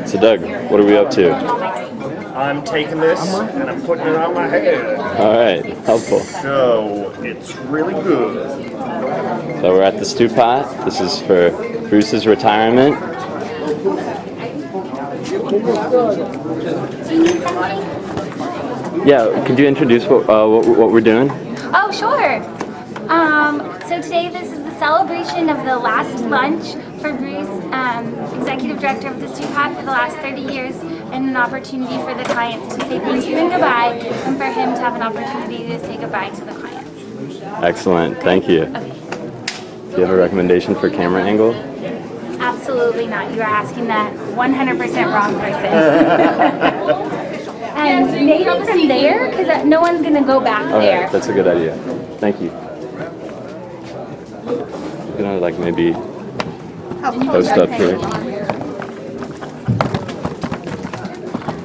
So Doug, what are we up to? I'm taking this and I'm putting it on my head. All right, helpful. So it's really good. So we're at the Stewpot. This is for Bruce's retirement. Yeah, could you introduce what we're doing? Oh, sure. So today this is the celebration of the last lunch for Bruce, Executive Director of the Stewpot for the last 30 years, and an opportunity for the clients to say thank you and goodbye, and for him to have an opportunity to say goodbye to the clients. Excellent, thank you. Okay. Do you have a recommendation for camera angle? Absolutely not. You are asking that 100% wrong person. And maybe from there, because no one's going to go back there. Alright, that's a good idea. Thank you. You know, like maybe post up here.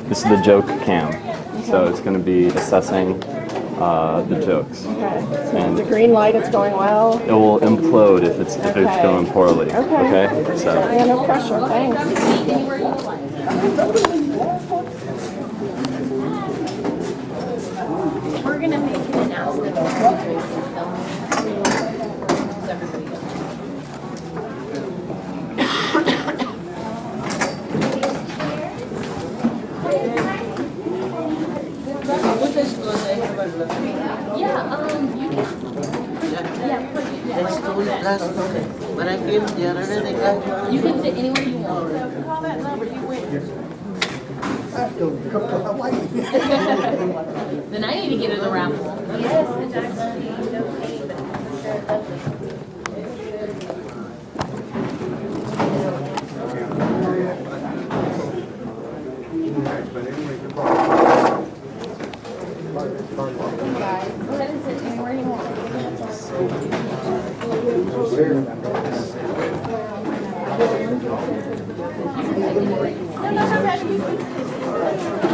This is the joke cam. So it's going to be assessing the jokes. Okay. And the green light, it's going well. it will implode if it's going poorly. Okay? So Yeah, no pressure, thanks. We're gonna make an announcement. When I came the other day, they got You can sit anywhere you want. Then I need to get in the raffle. Yes, it's actually no pain, but Go ahead and sit anywhere you want.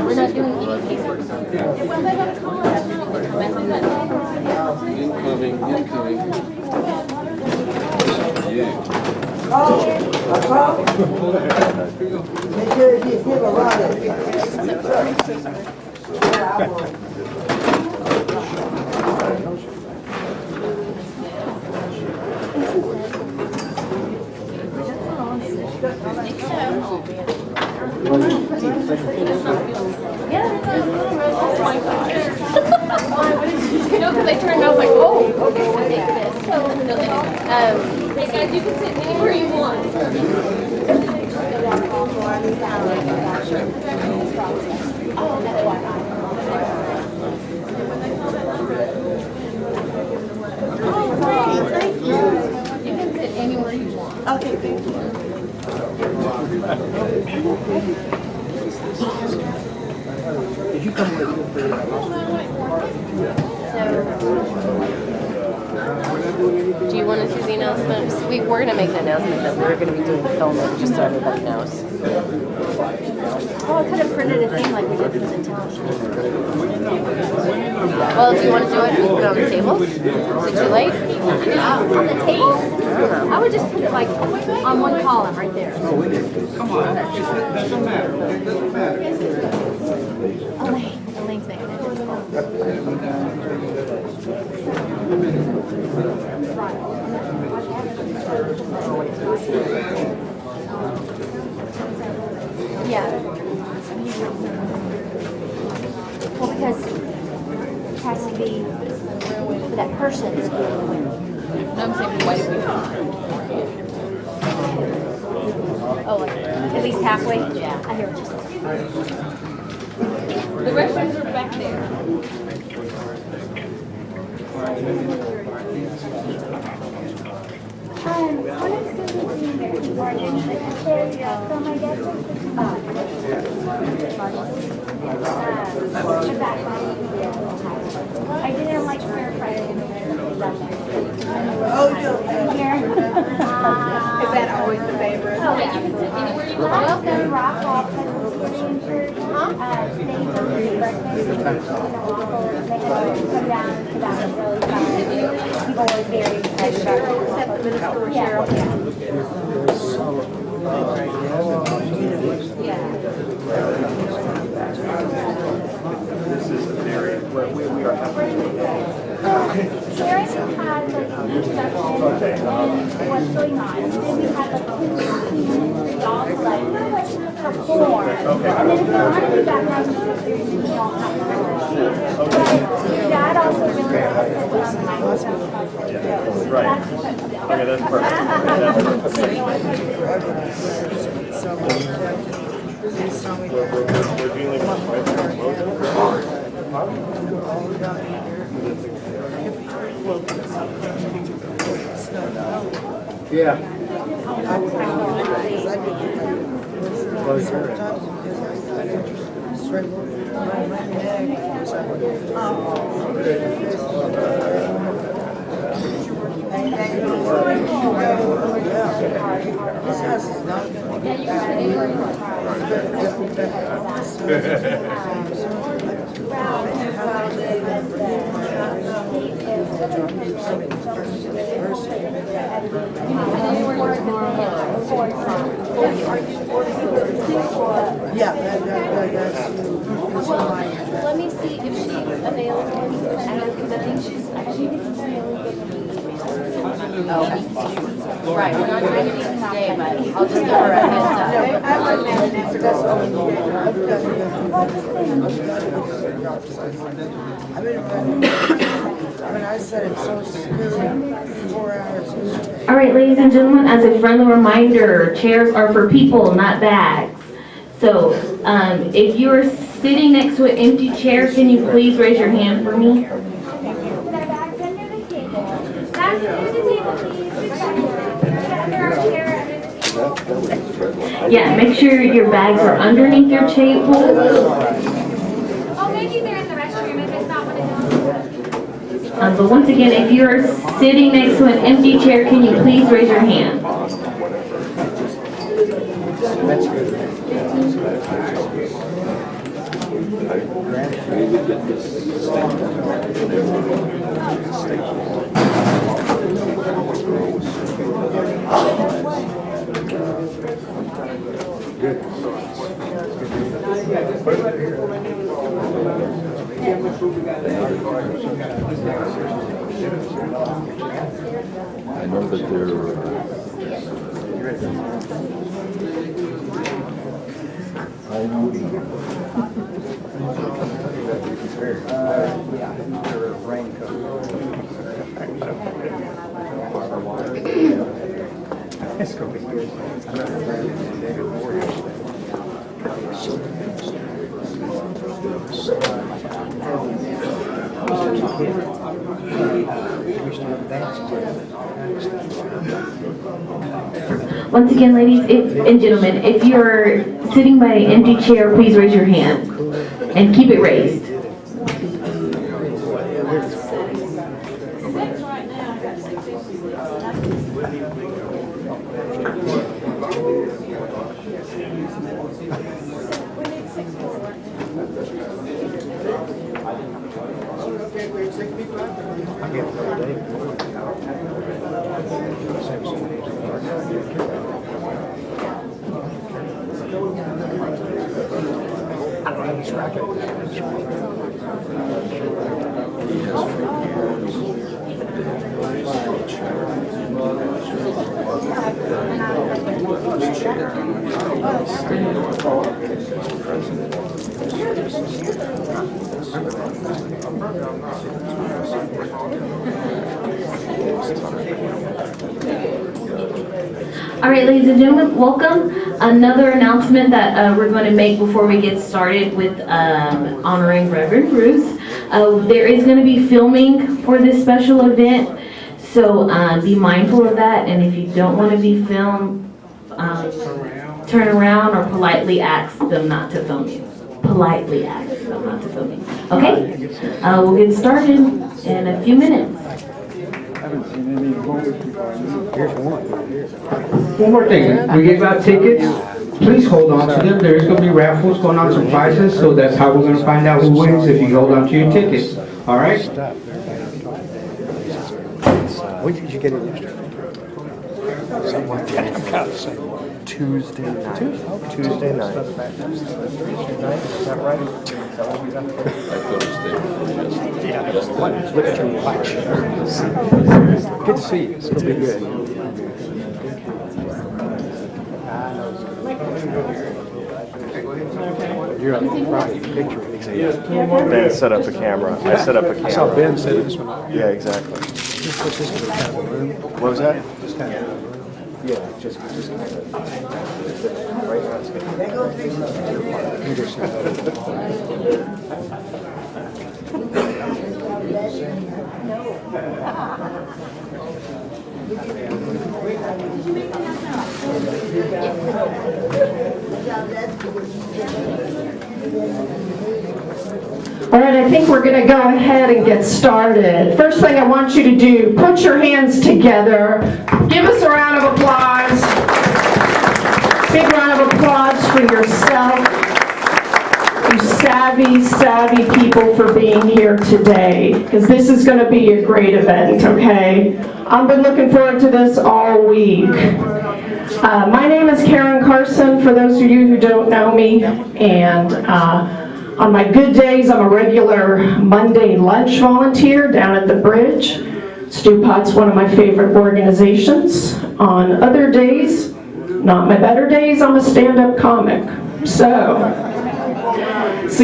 We're not doing any casework. Well, they gotta call us. Make sure you give a ride. No, because I turned and I was like, oh, okay, so take this. So, hey guys, you can sit anywhere you want. You can sit anywhere you want. Okay, thank you. Did you come with Do you want to do the announcements? We're going to make the announcement that we're going to be doing the filming, just so everybody knows. oh, I could have printed a thing like we did for the television. Well, do you want to do it and put it on the tables? Is it too late? On the table? I would just put it like on one column right there. Come on, it doesn't matter. It doesn't matter. Elaine's making it. Yeah. Well, because it has to be for that person to be able to win. No, I'm saying why did we Oh, like at least halfway? Yeah. I hear what you're saying. The restrooms are back there. What is the routine there? So my guess is I didn't like stir fry. Oh, no. Is that always the favorite? Oh, yeah. Welcome, Rock Hall. They go to breakfast and waffles. They had to come down to that really fast. People were very excited about it. Yeah. 4. And then if you want to do background music, you don't have to. Your dad also really likes it on the microphone. Right. Okay, that's perfect. We're dealing Yeah. Let me see if she's available because I think she's actually okay. Right, we're not trying to meet today, but I'll just give her a heads All right, ladies and gentlemen, as a friendly reminder, chairs are for people, not bags. So if you're sitting next to an empty chair, can you please raise your hand for me? Their bags under the table. Bags under the table, please. Under our chair, under the table. Yeah, make sure your bags are underneath your table. Oh, maybe they're in the restroom if it's not one of those. But once again, if you're sitting next to an empty chair, can you please raise your hand? I know that they're. It's going to be good. Once again, ladies and gentlemen, if you're sitting by an empty chair, please raise your hand and keep it raised. All right, ladies and gentlemen, welcome. Another announcement that we're going to make before we get started with honoring Reverend Bruce. There is going to be filming for this special event, so be mindful of that. And if you don't want to be filmed, turn around or politely ask them not to film you. Politely ask them not to film you. Okay? We'll get started in a few minutes. One more thing, we gave out tickets, please hold on to them, there's going to be raffles going on, some prizes, so that's how we're going to find out who wins, if you hold on to your tickets, alright? When did you get it yesterday? Something like that. Tuesday night. Tuesday night. Is that right? Yeah. Look at your watch. Good to see you. It's going to be good. you're right, picture it. Ben set up a camera. I set up a I saw camera. Ben set this one up. Yeah, exactly. Just push this to the kind of room. What was that? Just kind of room. Yeah, just kind of. Right now it's good. All right, I think we're going to go ahead and get started. First thing I want you to do, put your hands together. Give us a round of applause. Big round of applause for yourself. You savvy people for being here today, because this is going to be a great event, okay? I've been looking forward to this all week. My name is Karen Carson, for those of you who don't know me, and on my good days, I'm a regular Monday lunch volunteer down at the Bridge. Stewpot's one of my favorite organizations. On other days, not my better days, I'm a stand-up comic. So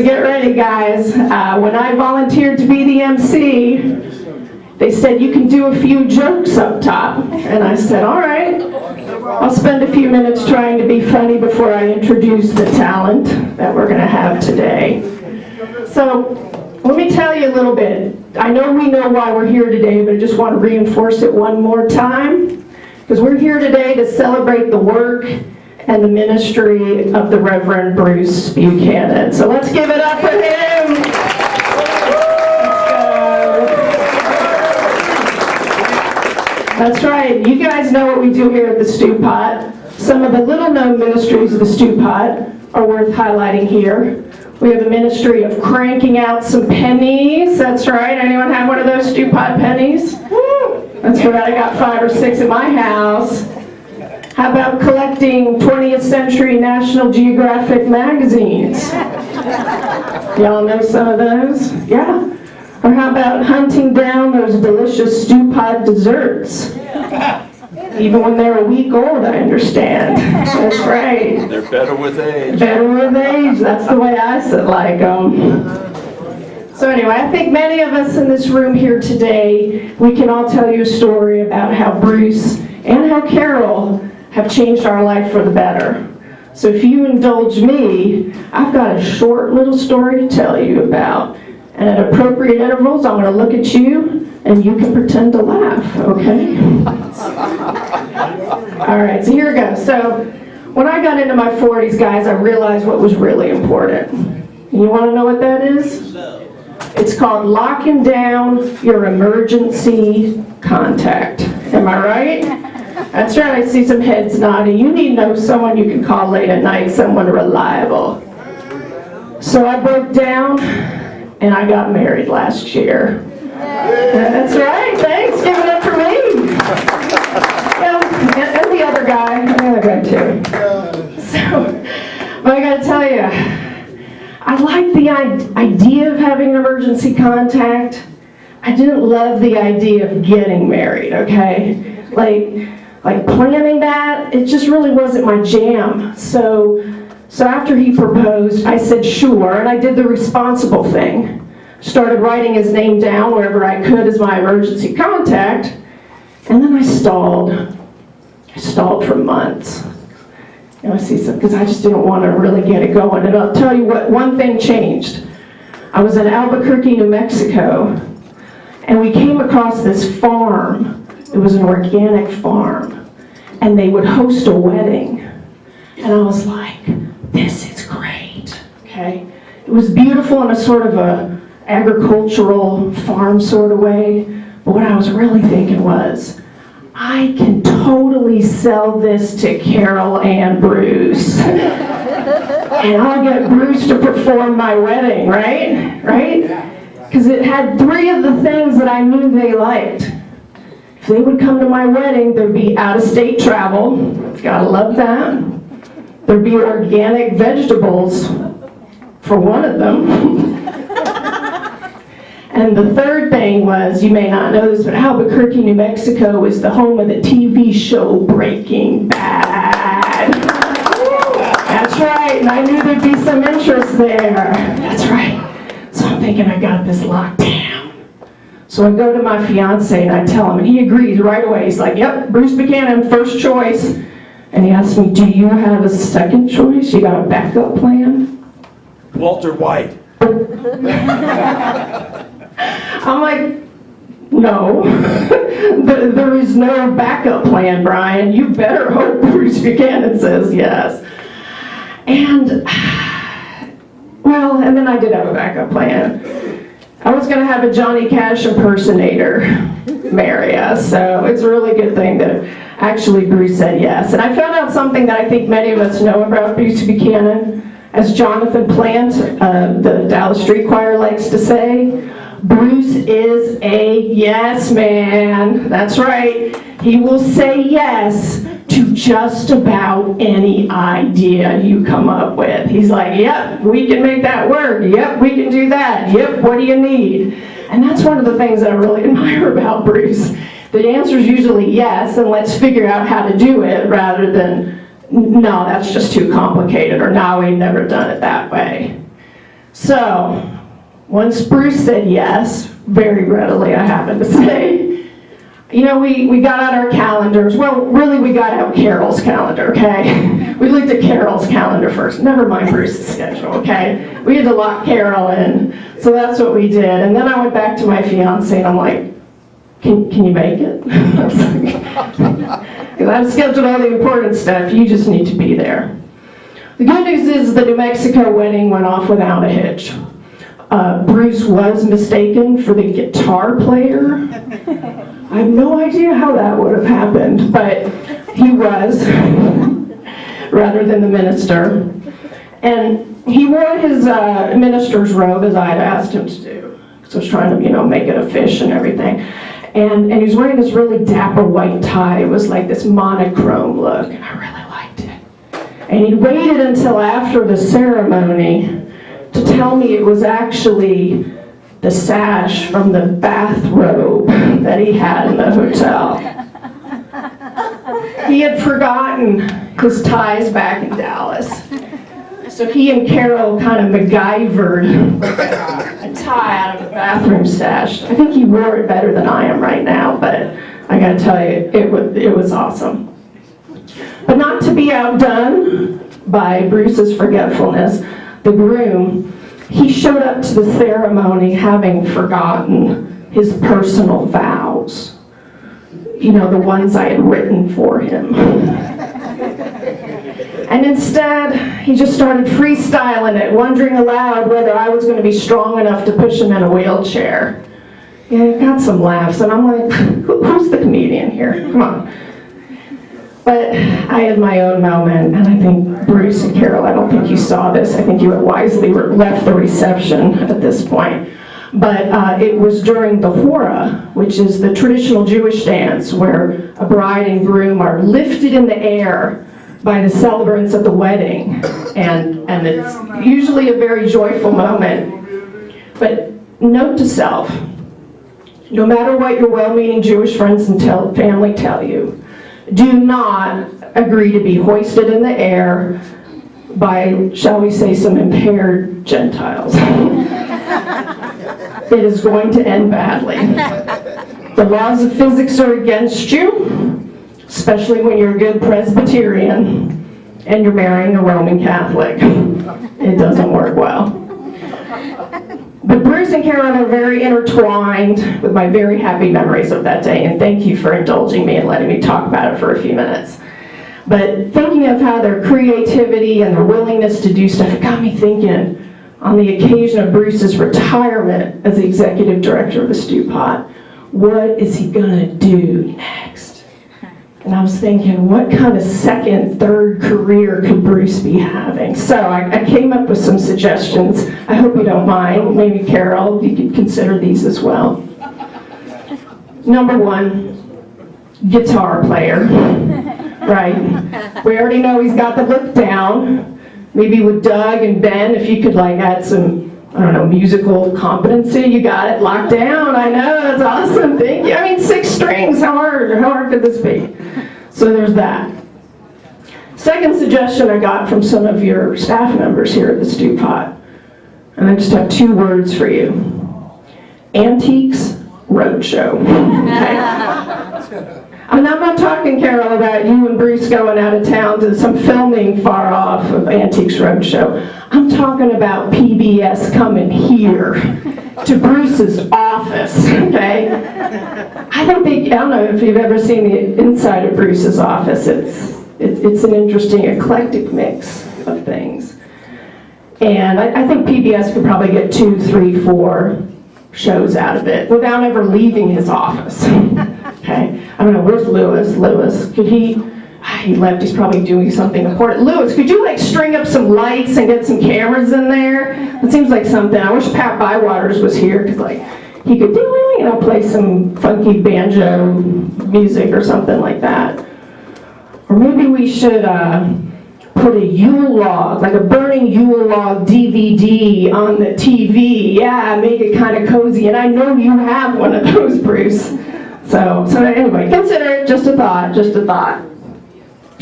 get ready, guys. When I volunteered to be the MC, they said you can do a few jokes up top. And I said, all right. I'll spend a few minutes trying to be funny before I introduce the talent that we're going to have today. So, let me tell you a little bit. I know we know why we're here today, but I just want to reinforce it one more time. Because we're here today to celebrate the work and the ministry of the Reverend Bruce Buchanan. So let's give it up for him. That's right. You guys know what we do here at the Stewpot. Some of the little-known ministries of the Stewpot are worth highlighting here. We have a ministry of cranking out some pennies. That's right. Anyone have one of those Stewpot pennies? That's right. I got 5 or 6 in my house. How about collecting 20th Century National Geographic magazines? Y'all know some of those? Yeah. Or how about hunting down those delicious Stewpot desserts? Even when they're a week old, I understand. That's right. They're better with age. Better with age. That's the way I like them. So anyway, I think many of us in this room here today, we can all tell you a story about how Bruce and how Carol have changed our life for the better. So if you indulge me, I've got a short little story to tell you about. And at appropriate intervals, I'm going to look at you, and you can pretend to laugh, okay? All right, so here we go. So when I got into my 40s, guys, I realized what was really important. You want to know what that is? It's called locking down your emergency contact. Am I right? That's right, I see some heads nodding. You need to know someone you can call late at night, someone reliable. So I broke down, and I got married last year. That's right, thanks, give it up for me. And the other guy too. So, but I gotta tell you, I like the idea of having emergency contact. I didn't love the idea of getting married, okay? Like planning that, it just really wasn't my jam. So after he proposed, I said sure, and I did the responsible thing. Started writing his name down wherever I could as my emergency contact, and then I stalled. I stalled for months. You know, I see some, because I just didn't want to really get it going. And I'll tell you what, one thing changed. I was in Albuquerque, New Mexico, and we came across this farm. It was an organic farm, and they would host a wedding. And I was like, this is great, okay? It was beautiful in a sort of a agricultural farm sort of way, but what I was really thinking was, I can totally sell this to Carol and Bruce. And I'll get Bruce to perform my wedding, right? Right? Because it had 3 of the things that I knew they liked. If they would come to my wedding, there'd be out-of-state travel. Gotta love that. There'd be organic vegetables for one of them. And the third thing was, you may not know this, but Albuquerque, New Mexico is the home of the TV show Breaking Bad. That's right. and I knew there'd be some interest there. That's right. So I'm thinking I got this locked down. So I go to my fiance and I tell him, and he agrees right away. He's like, yep, Bruce Buchanan, first choice. And he asked me, do you have a second choice? You got a backup plan? Walter White. I'm like, no, there is no backup plan, Brian. You better hope Bruce Buchanan says yes. And, well, and then I did have a backup plan. I was going to have a Johnny Cash impersonator marry us, so it's a really good thing that actually Bruce said yes. And I found out something that I think many of us know about Bruce Buchanan. As Jonathan Plant, the Dallas Street Choir, likes to say, Bruce is a yes man. That's right. He will say yes to just about any idea you come up with. He's like, yep, we can make that work. Yep, we can do that. Yep, what do you need? And that's one of the things that I really admire about Bruce. The answer is usually yes, and let's figure out how to do it, rather than, no, that's just too complicated, or no, we've never done it that way. So, once Bruce said yes, very readily I happen to say, you know, we got out our calendars. Well, really, we got out Carol's calendar, okay? We looked at Carol's calendar first. Never mind Bruce's schedule, okay? We had to lock Carol in. So that's what we did. And then I went back to my fiance and I'm like, can you make it? Because I've scheduled all the important stuff. You just need to be there. The good news is the New Mexico wedding went off without a hitch. Bruce was mistaken for the guitar player. I have no idea how that would have happened, but he was, rather than the minister. And he wore his minister's robe, as I had asked him to do. So I was trying to, you know, make it a fish and everything. And he was wearing this really dapper white tie. It was like this monochrome look. I really liked it. And he waited until after the ceremony to tell me it was actually the sash from the bathrobe that he had in the hotel. He had forgotten his ties back in Dallas. So he and Carol kind of MacGyvered a tie out of the bathroom stash. I think he wore it better than I am right now, but I gotta tell you, it was awesome. But not to be outdone by Bruce's forgetfulness, the groom, he showed up to the ceremony having forgotten his personal vows. You know, the ones I had written for him. And instead, he just started freestyling it, wondering aloud whether I was going to be strong enough to push him in a wheelchair. Yeah, it got some laughs, and I'm like, who's the comedian here? Come on. But I had my own moment, and I think Bruce and Carol, I don't think you saw this. I think you had wisely left the reception at this point. But it was during the hora, which is the traditional Jewish dance where a bride and groom are lifted in the air by the celebrants at the wedding. And it's usually a very joyful moment. But note to self, no matter what your well-meaning Jewish friends and family tell you, do not agree to be hoisted in the air by, shall we say, some impaired Gentiles. It is going to end badly. The laws of physics are against you, especially when you're a good Presbyterian and you're marrying a Roman Catholic. It doesn't work well. But Bruce and Carol are very intertwined with my very happy memories of that day, and thank you for indulging me and letting me talk about it for a few minutes. But thinking of how their creativity and their willingness to do stuff, it got me thinking, on the occasion of Bruce's retirement as the executive director of the Stewpot, what is he gonna do next? And I was thinking, what kind of second, third career could Bruce be having? So I came up with some suggestions. I hope you don't mind. Maybe Carol, you could consider these as well. Number one, guitar player, right? We already know he's got the look down. Maybe with Doug and Ben, if you could like add some, I don't know, musical competency, you got it locked down. I know, that's awesome, thank you. I mean, 6 strings, how hard could this be? So there's that. Second suggestion I got from some of your staff members here at the Stewpot, and I just have 2 words for you. Antiques Roadshow. Okay? And I'm not talking, Carol, about you and Bruce going out of town to some filming far off of Antiques Roadshow. I'm talking about PBS coming here to Bruce's office, okay? I don't know if you've ever seen the inside of Bruce's office. It's an interesting, eclectic mix of things. And I think PBS could probably get 2, 3, 4 shows out of it without ever leaving his office. Okay? I don't know, where's Lewis? Lewis, could he left, he's probably doing something important. Lewis, could you like string up some lights and get some cameras in there? It seems like something. I wish Pat Bywaters was here, because like, he could play some funky banjo music or something like that. Or maybe we should put a Yule log, like a burning Yule log DVD on the TV. Yeah, make it kind of cozy. And I know you have one of those, Bruce. So anyway, consider it just a thought, just a thought.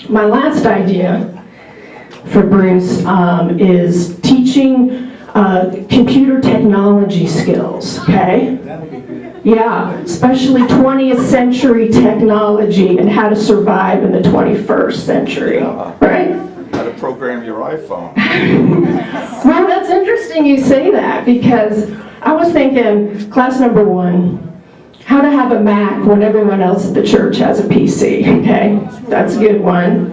My last idea for Bruce is teaching computer technology skills, okay? Yeah, especially 20th century technology and how to survive in the 21st century, right? How to program your iPhone. Well, that's interesting you say that, because I was thinking, class number 1, how to have a Mac when everyone else at the church has a PC, okay? That's a good one.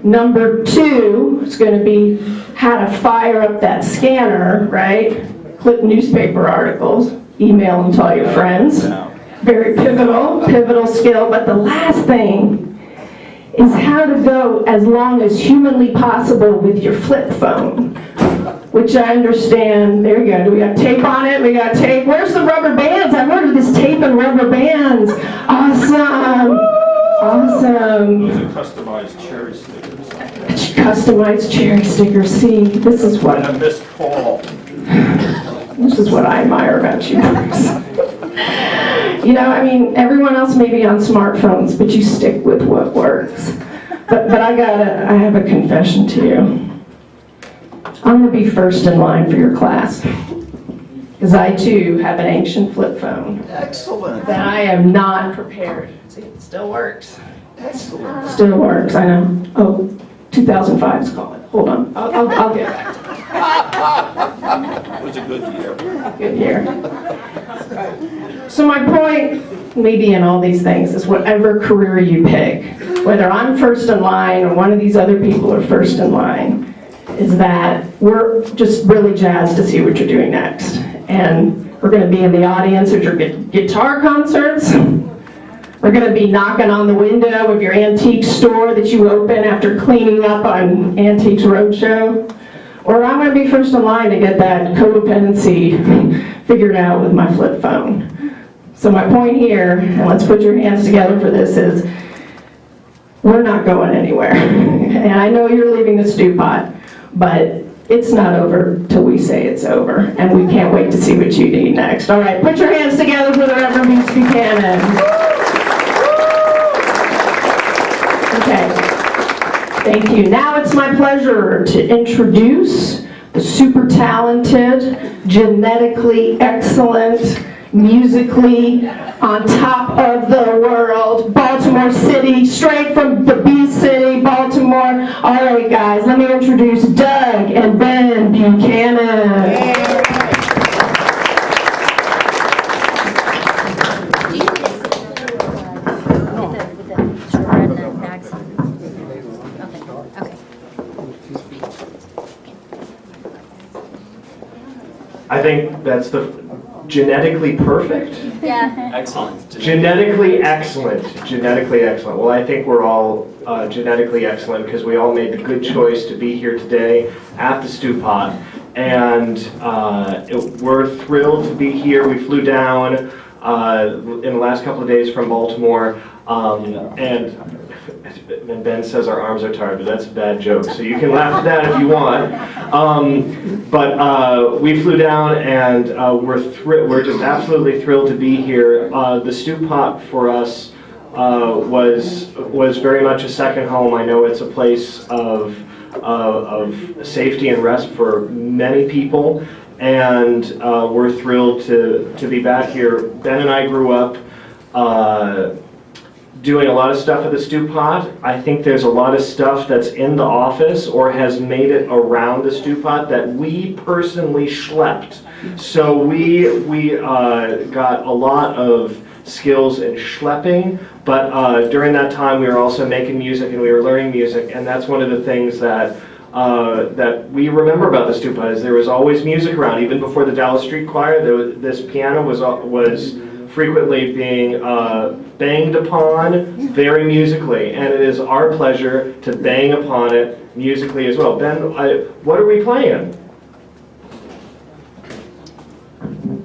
Number 2 is going to be how to fire up that scanner, right? Clip newspaper articles, email them to all your friends. Very pivotal skill. But the last thing is how to go as long as humanly possible with your flip phone, which I understand. There we go. Do we have tape on it? We got tape. Where's the rubber bands? I've ordered this tape and rubber bands. Awesome. Awesome. Those are customized cherry stickers. Customized cherry stickers. See, this is what And a missed call. This is what I admire about you, Bruce. You know, I mean, everyone else may be on smartphones, but you stick with what works. But I have a confession to you. I'm gonna be first in line for your class, because I too have an ancient flip phone Excellent. that I am not prepared. See, it still works. Excellent. Still works, I know. Oh, 2005 is calling. Hold on, I'll get back to It was a good year. Good year. So my point, maybe in all these things, is whatever career you pick, whether I'm first in line or one of these other people are first in line, is that we're just really jazzed to see what you're doing next. And we're going to be in the audience at your guitar concerts. We're going to be knocking on the window of your antique store that you open after cleaning up on Antiques Roadshow. Or I'm going to be first in line to get that codependency figured out with my flip phone. So my point here, and let's put your hands together for this, is we're not going anywhere. And I know you're leaving the Stewpot, but it's not over till we say it's over. And we can't wait to see what you need next. All right, put your hands together for the Reverend Bruce Buchanan. Okay. Thank you. Now it's my pleasure to introduce the super talented, genetically excellent, musically on top of the world, Baltimore City, straight from the B-City, Baltimore. All right, guys, let me introduce Doug and Ben Buchanan. I think that's the genetically perfect? Yeah. Excellent. Genetically excellent. Genetically excellent. Well, I think we're all genetically excellent because we all made the good choice to be here today at the Stewpot. And we're thrilled to be here. We flew down in the last couple of days from Baltimore. And Ben says our arms are tired, but that's a bad joke. So you can laugh at that if you want. But we flew down, and we're just absolutely thrilled to be here. The Stewpot for us was very much a second home. I know it's a place of safety and rest for many people, and we're thrilled to be back here. Ben and I grew up doing a lot of stuff at the Stewpot. I think there's a lot of stuff that's in the office or has made it around the Stewpot that we personally schlepped. So we got a lot of skills in schlepping, but during that time we were also making music and we were learning music, and that's one of the things that that we remember about the Stewpot is there was always music around. Even before the Dallas Street Choir, this piano was frequently being banged upon very musically, and it is our pleasure to bang upon it musically as well. Ben, what are we playing?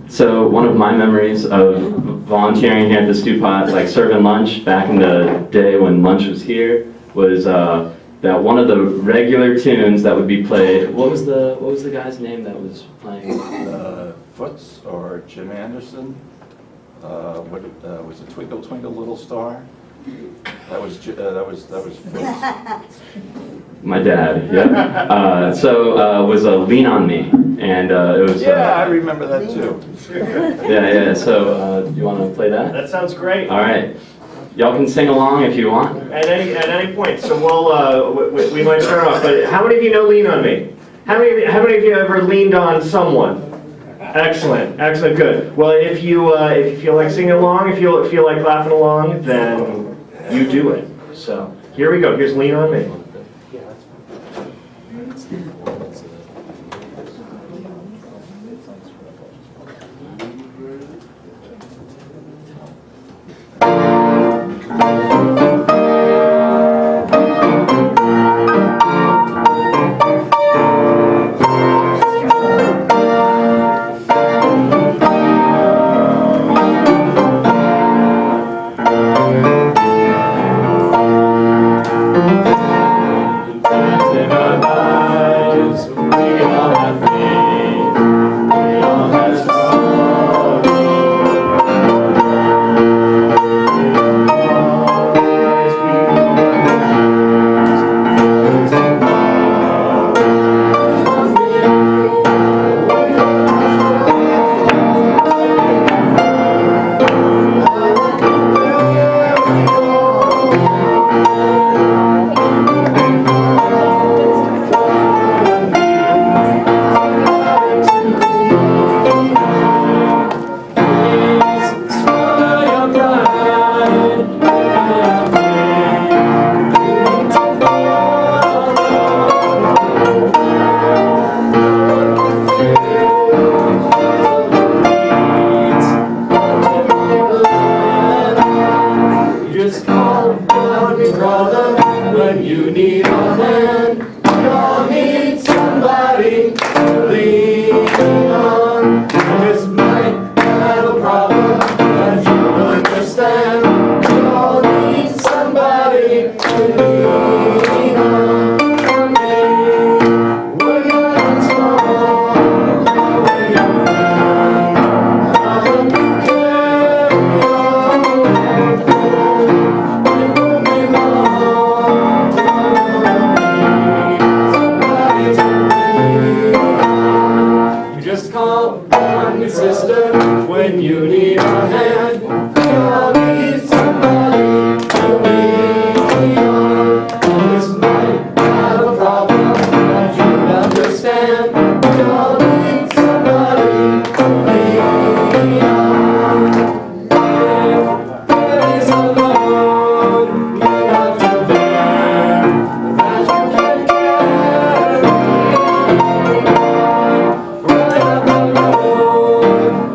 So one of my memories of volunteering here at the Stewpot, like serving lunch back in the day when lunch was here, was that one of the regular tunes that would be played. What was the guy's name that was playing? Foots or Jim Anderson. What was it? Twinkle Twinkle Little Star. That was Foots. My dad. Yeah. So was Lean on Me, and it was. Yeah, I remember that too. Yeah. So do you want to play that? That sounds great. All right. Y'all can sing along if you want. At any point. So we might start off. But how many of you know "Lean on Me"? How many of you ever leaned on someone? Excellent, good. Well, if you feel like singing along, if you feel like laughing along, then you do it. So here we go. Here's "Lean on Me."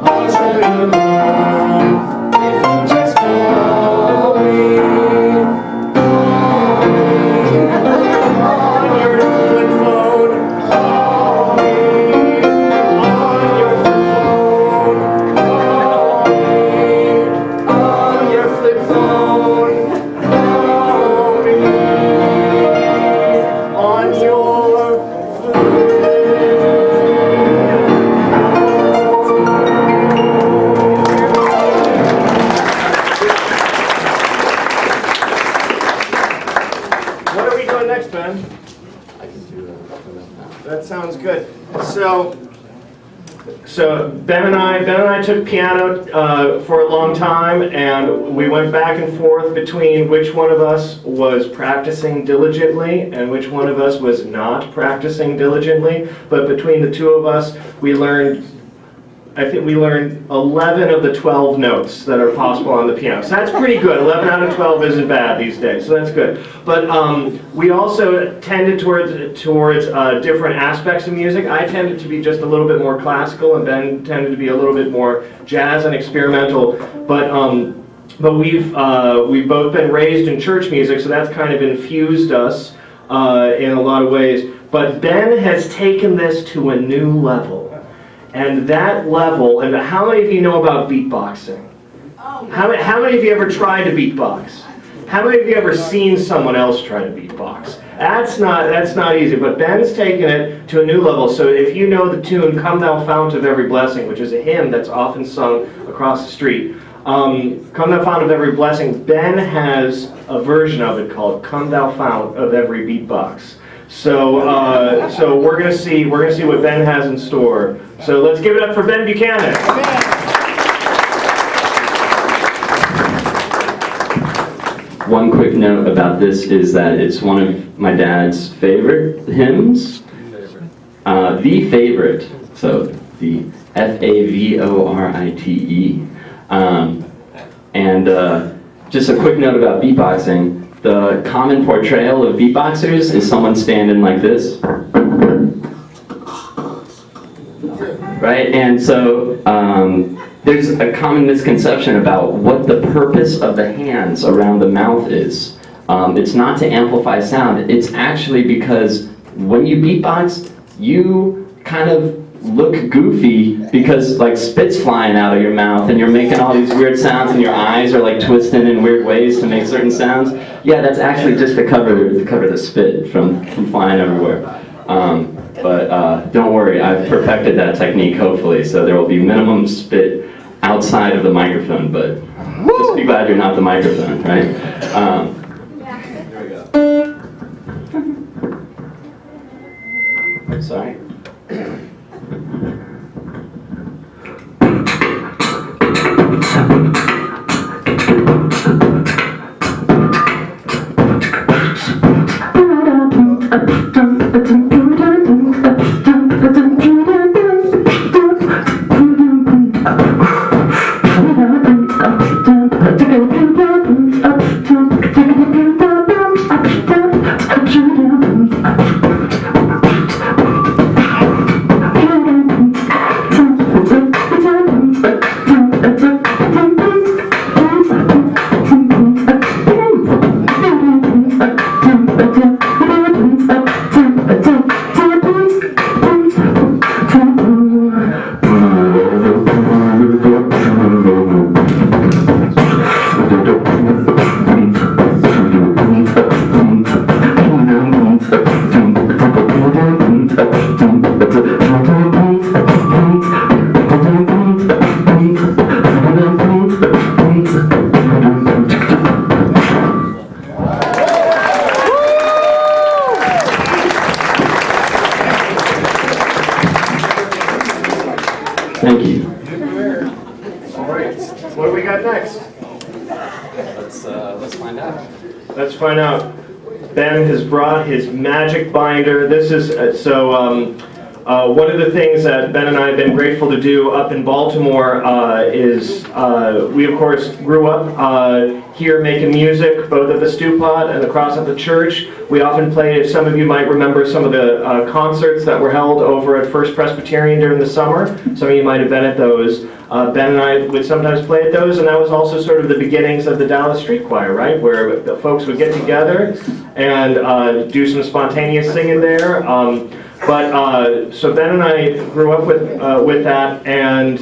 I'll show you. I can do a That sounds good. So Ben and I took piano for a long time, and we went back and forth between which one of us was practicing diligently and which one of us was not practicing diligently. But between the two of us, I think we learned 11 of the 12 notes that are possible on the piano. So that's pretty good. 11 out of 12 isn't bad these days, so that's good. But we also tended towards different aspects of music. I tended to be just a little bit more classical, and Ben tended to be a little bit more jazz and experimental. But we've both been raised in church music, so that's kind of infused us in a lot of ways. But Ben has taken this to a new level. And that level, and how many of you know about beatboxing? How many of you ever tried to beatbox? How many of you ever seen someone else try to beatbox? That's not easy, but Ben's taken it to a new level. So if you know the tune, Come Thou Fount of Every Blessing, which is a hymn that's often sung across the street, Come Thou Fount of Every Blessing, Ben has a version of it called Come Thou Fount of Every Beatbox. So we're gonna see what Ben has in store. So let's give it up for Ben Buchanan. One quick note about this is that it's one of my dad's favorite hymns. The favorite, so the Favorite. And just a quick note about beatboxing. The common portrayal of beatboxers is someone standing like this. Right? And so there's a common misconception about what the purpose of the hands around the mouth is. It's not to amplify sound. It's actually because when you beatbox, you kind of look goofy because like spit's flying out of your mouth and you're making all these weird sounds and your eyes are like twisting in weird ways to make certain sounds. Yeah, that's actually just to cover the spit from flying everywhere. But don't worry, I've perfected that technique hopefully, so there will be minimum spit outside of the microphone, but just be glad you're not the microphone, right? Here we go. Sorry. Thank you. All right. What do we got next? Let's find out. Let's find out. Ben has brought his magic binder. This is one of the things that Ben and I have been grateful to do up in Baltimore is we of course grew up here making music both at the Stewpot and across at the church. We often played, if some of you might remember, some of the concerts that were held over at First Presbyterian during the summer. Some of you might have been at those. Ben and I would sometimes play at those, and that was also sort of the beginnings of the Dallas Street Choir, right? Where the folks would get together and do some spontaneous singing there. So Ben and I grew up with that, and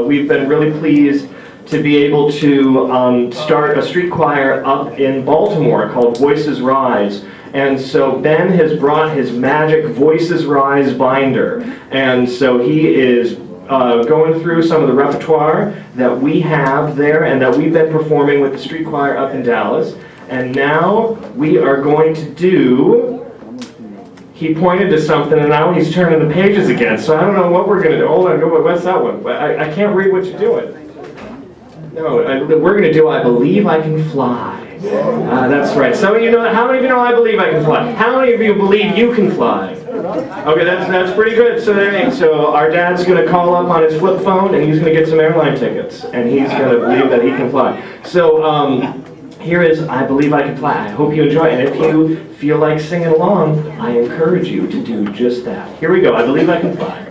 we've been really pleased to be able to start a street choir up in Baltimore called Voices Rise. And so Ben has brought his magic Voices Rise binder, and so he is going through some of the repertoire that we have there and that we've been performing with the street choir up in Dallas. And now we are going to do he pointed to something and now he's turning the pages again. So I don't know what we're gonna do. Hold on, what's that one? I can't read what you're doing. No, we're gonna do I Believe I Can Fly. That's right. Some of you know, how many of you know I Believe I Can Fly? How many of you believe you can fly? Okay, that's pretty good. So our dad's gonna call up on his flip phone and he's gonna get some airline tickets and he's gonna believe that he can fly. So here is I Believe I Can Fly. I hope you enjoy it. And if you feel like singing along, I encourage you to do just that. Here we go. I Believe I Can Fly.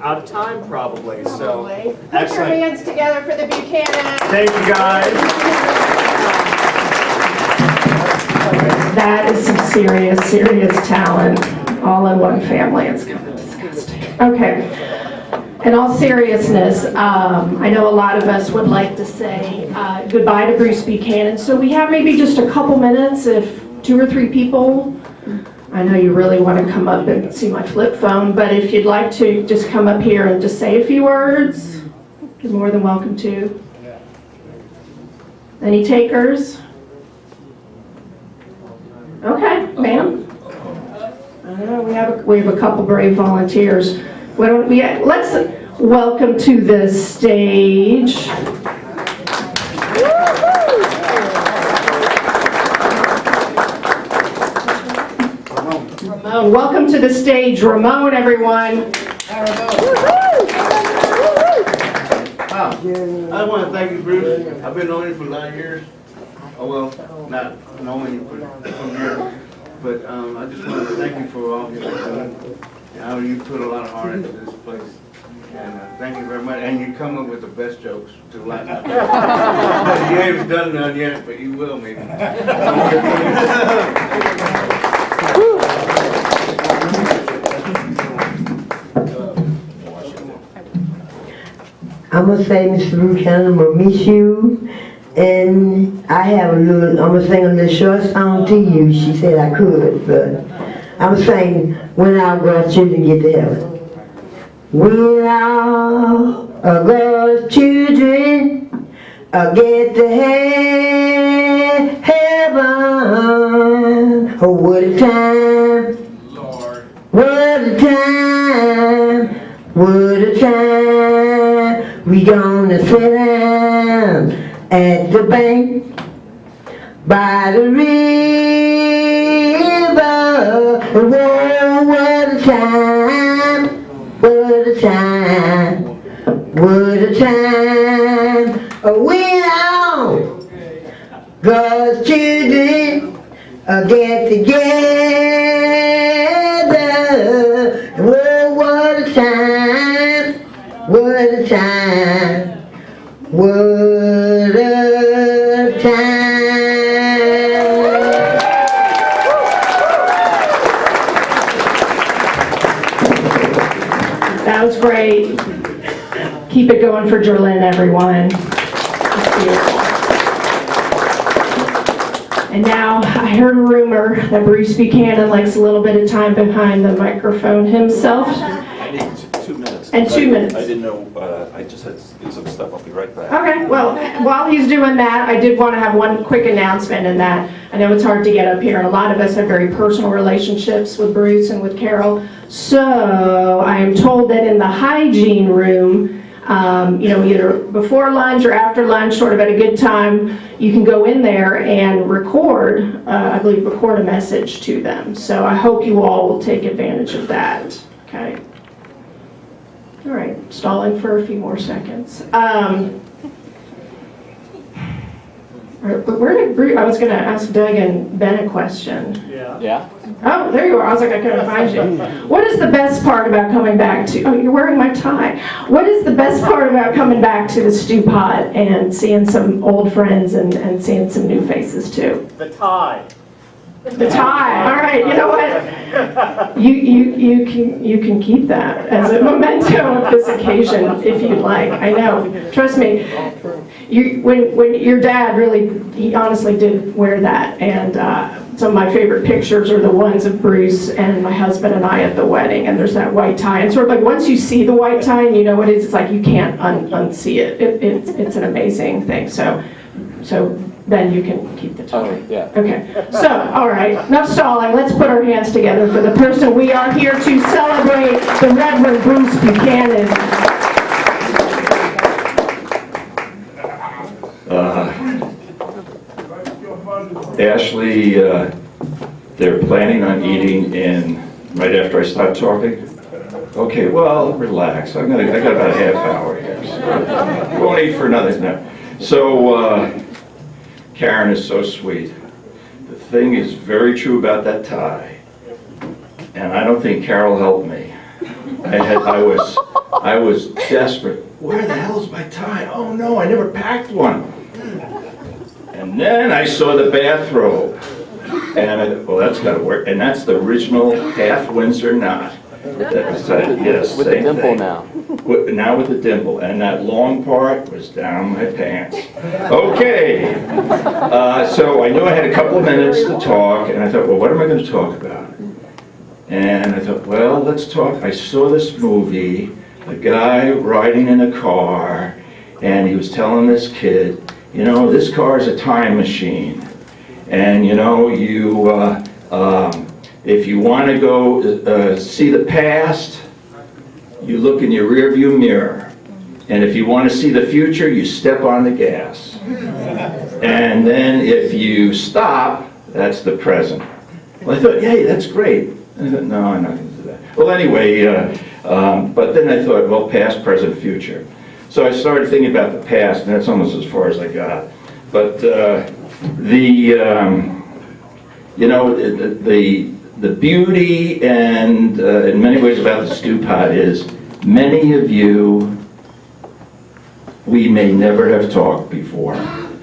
out of time probably, so. Put your Excellent. hands together for the Buchanan. Thank you, guys. That is some serious, serious talent, all in one family. It's kind of disgusting. Okay. In all seriousness, I know a lot of us would like to say goodbye to Bruce Buchanan, so we have maybe just a couple minutes, if 2 or 3 people. I know you really want to come up and see my flip phone, but if you'd like to just come up here and just say a few words, you're more than welcome to. Any takers? Okay, ma'am. I know we have a couple brave volunteers. Why don't we, let's welcome to the stage. Ramon. Welcome to the stage, Ramon, everyone. I want to thank you, Bruce. I've been knowing you for a lot of years. Oh, well, not knowing you for some years. But I just want to thank you for all you've done. You put a lot of heart into this place. And thank you very much. And you come up with the best jokes to laugh at. You ain't done none yet, but you will maybe. I'm gonna say, Mr. Buchanan, I'm gonna miss you. And I have I'm gonna sing a little short song to you. She said I could, but I'm gonna sing When Our Godchildren Get to Heaven. When our godchildren get to heaven, oh, what a time, Lord. What a time, what a time, we gonna sit down at the bank by the river. Whoa, what a time, what a time, what a time. When all God's children get together. Whoa, what a time, what a time, what a time. That was great. Keep it going for Jerlyn, everyone. And now, I heard a rumor that Bruce Buchanan likes a little bit of time behind the microphone himself. I need 2 minutes. And 2 minutes. I didn't know, I just had to get some stuff. I'll be right back. Okay, well, while he's doing that, I did want to have one quick announcement in that I know it's hard to get up here, and a lot of us have very personal relationships with Bruce and with Carol. So I am told that in the hygiene room, either before lunch or after lunch, sort of at a good time, you can go in there and record a message to them. So I hope you all will take advantage of that, okay? All right, stalling for a few more seconds. Where did Bruce, I was going to ask Doug and Ben a question. Yeah? Oh, there you are. I was like, I couldn't find you. What is the best part about coming back to, oh, you're wearing my tie. What is the best part about coming back to the Stewpot and seeing some old friends and seeing some new faces too? The tie. The tie. All right, you know what? You can keep that as a memento of this occasion if you'd like. I know. Trust me. When your dad really, he honestly did wear that, and some of my favorite pictures are the ones of Bruce and my husband and I at the wedding, and there's that white tie, and sort of like once you see the white tie and you know what it is, it's like you can't unsee it. It's an amazing thing. So then you can keep the tie. Oh, yeah. Okay. So, all right. Enough stalling. Let's put our hands together for the person we are here to celebrate, the Reverend Bruce Buchanan. Ashley, they're planning on eating in, right after I start talking? Okay, well, relax. I got about a half hour here. So won't eat for another, no. So, Karen is so sweet. The thing is very true about that tie. And I don't think Carol helped me. I was desperate. Where the hell's my tie? Oh no, I never packed one. And then I saw the bathrobe. And well, that's gotta work. And that's the original half Windsor knot. Yes, With the same dimple thing. now. Now with the dimple, and that long part was down my pants. Okay, so I knew I had a couple of minutes to talk, and I thought, well, what am I going to talk about? And I thought, well, let's talk. I saw this movie, a guy riding in a car, and he was telling this kid, you know, this car is a time machine, and you know, if you want to go see the past, you look in your rearview mirror. And if you want to see the future, you step on the gas. And then if you stop, that's the present. Well, I thought, hey, that's great. I thought, no, I'm not going to do that. Well, anyway, but then I thought, well, past, present, future. So I started thinking about the past, and that's almost as far as I got. But you know, the beauty and in many ways about the Stewpot is many of you we may never have talked before,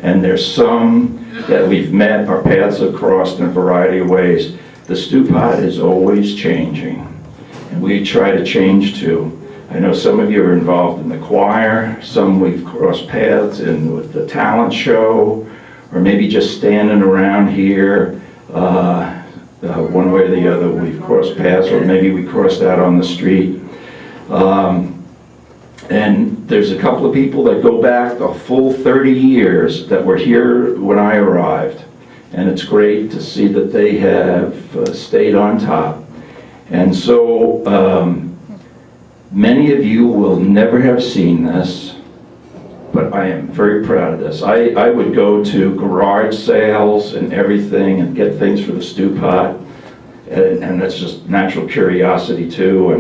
and there's some that we've met, our paths have crossed in a variety of ways. The Stewpot is always changing, and we try to change too. I know some of you are involved in the choir, some we've crossed paths in with the talent show, or maybe just standing around here. One way or the other, we've crossed paths, or maybe we crossed out on the street. And there's a couple of people that go back the full 30 years that were here when I arrived. And it's great to see that they have stayed on top. And so many of you will never have seen this, but I am very proud of this. I would go to garage sales and everything and get things for the Stewpot, and that's just natural curiosity too.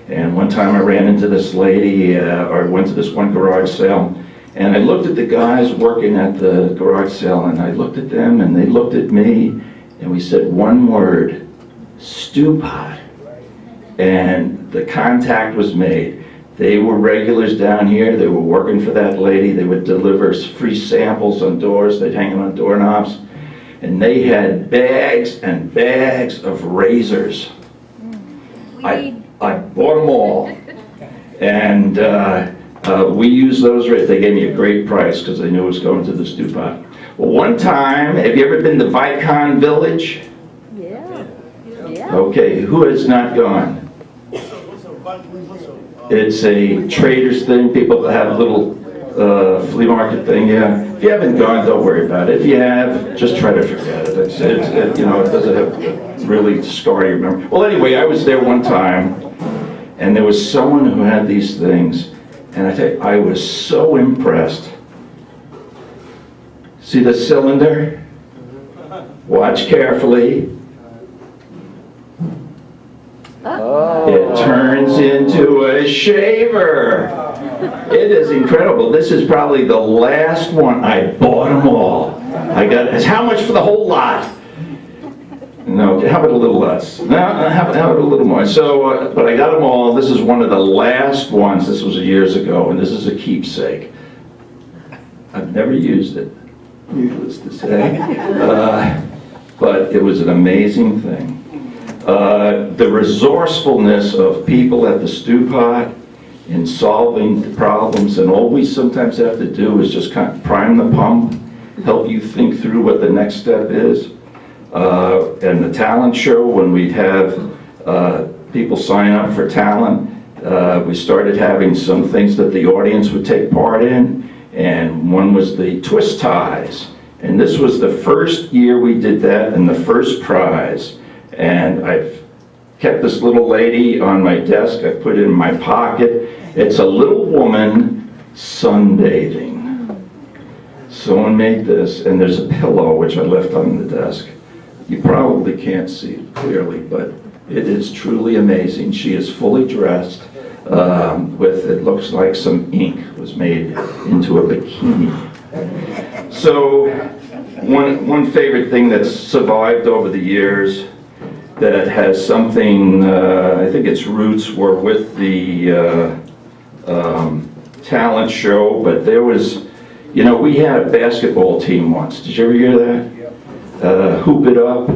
And one time I ran into this lady, or went to this one garage sale, and I looked at the guys working at the garage sale, and I looked at them, and they looked at me, and we said one word, Stewpot. And the contact was made. They were regulars down here. They were working for that lady. They would deliver free samples on doors. They'd hang them on doorknobs. And they had bags and bags of razors. I bought them all. And we used those. They gave me a great price because they knew it was going to the Stewpot. Well, one time, have you ever been to Vicon Village? Yeah. Okay, who has not gone? It's a trader's thing. People have a little flea market thing, yeah. If you haven't gone, don't worry about it. If you have, just try to forget it. You know, it doesn't have to really scar your memory. Well, anyway, I was there one time, and there was someone who had these things, and I tell you, I was so impressed. See the cylinder? Watch carefully. It turns into a shaver. It is incredible. This is probably the last one. I bought them all. I got, it's how much for the whole lot? No, how about a little less? No, how about a little more? So, but I got them all. This is one of the last ones. This was years ago, and this is a keepsake. I've never used it, needless to say, but it was an amazing thing. The resourcefulness of people at the Stewpot in solving the problems, and all we sometimes have to do is just kind of prime the pump, help you think through what the next step is. And the talent show, when we'd have people sign up for talent, we started having some things that the audience would take part in, and one was the twist ties. And this was the first year we did that, and the first prize. And I've kept this little lady on my desk. I put it in my pocket. It's a little woman sunbathing. Someone made this, and there's a pillow which I left on the desk. You probably can't see it clearly, but it is truly amazing. She is fully dressed with, it looks like some ink was made into a bikini. So one favorite thing that's survived over the years that has something, I think its roots were with the talent show, but there was, we had a basketball team once. Did you ever hear that? Hoop It Up,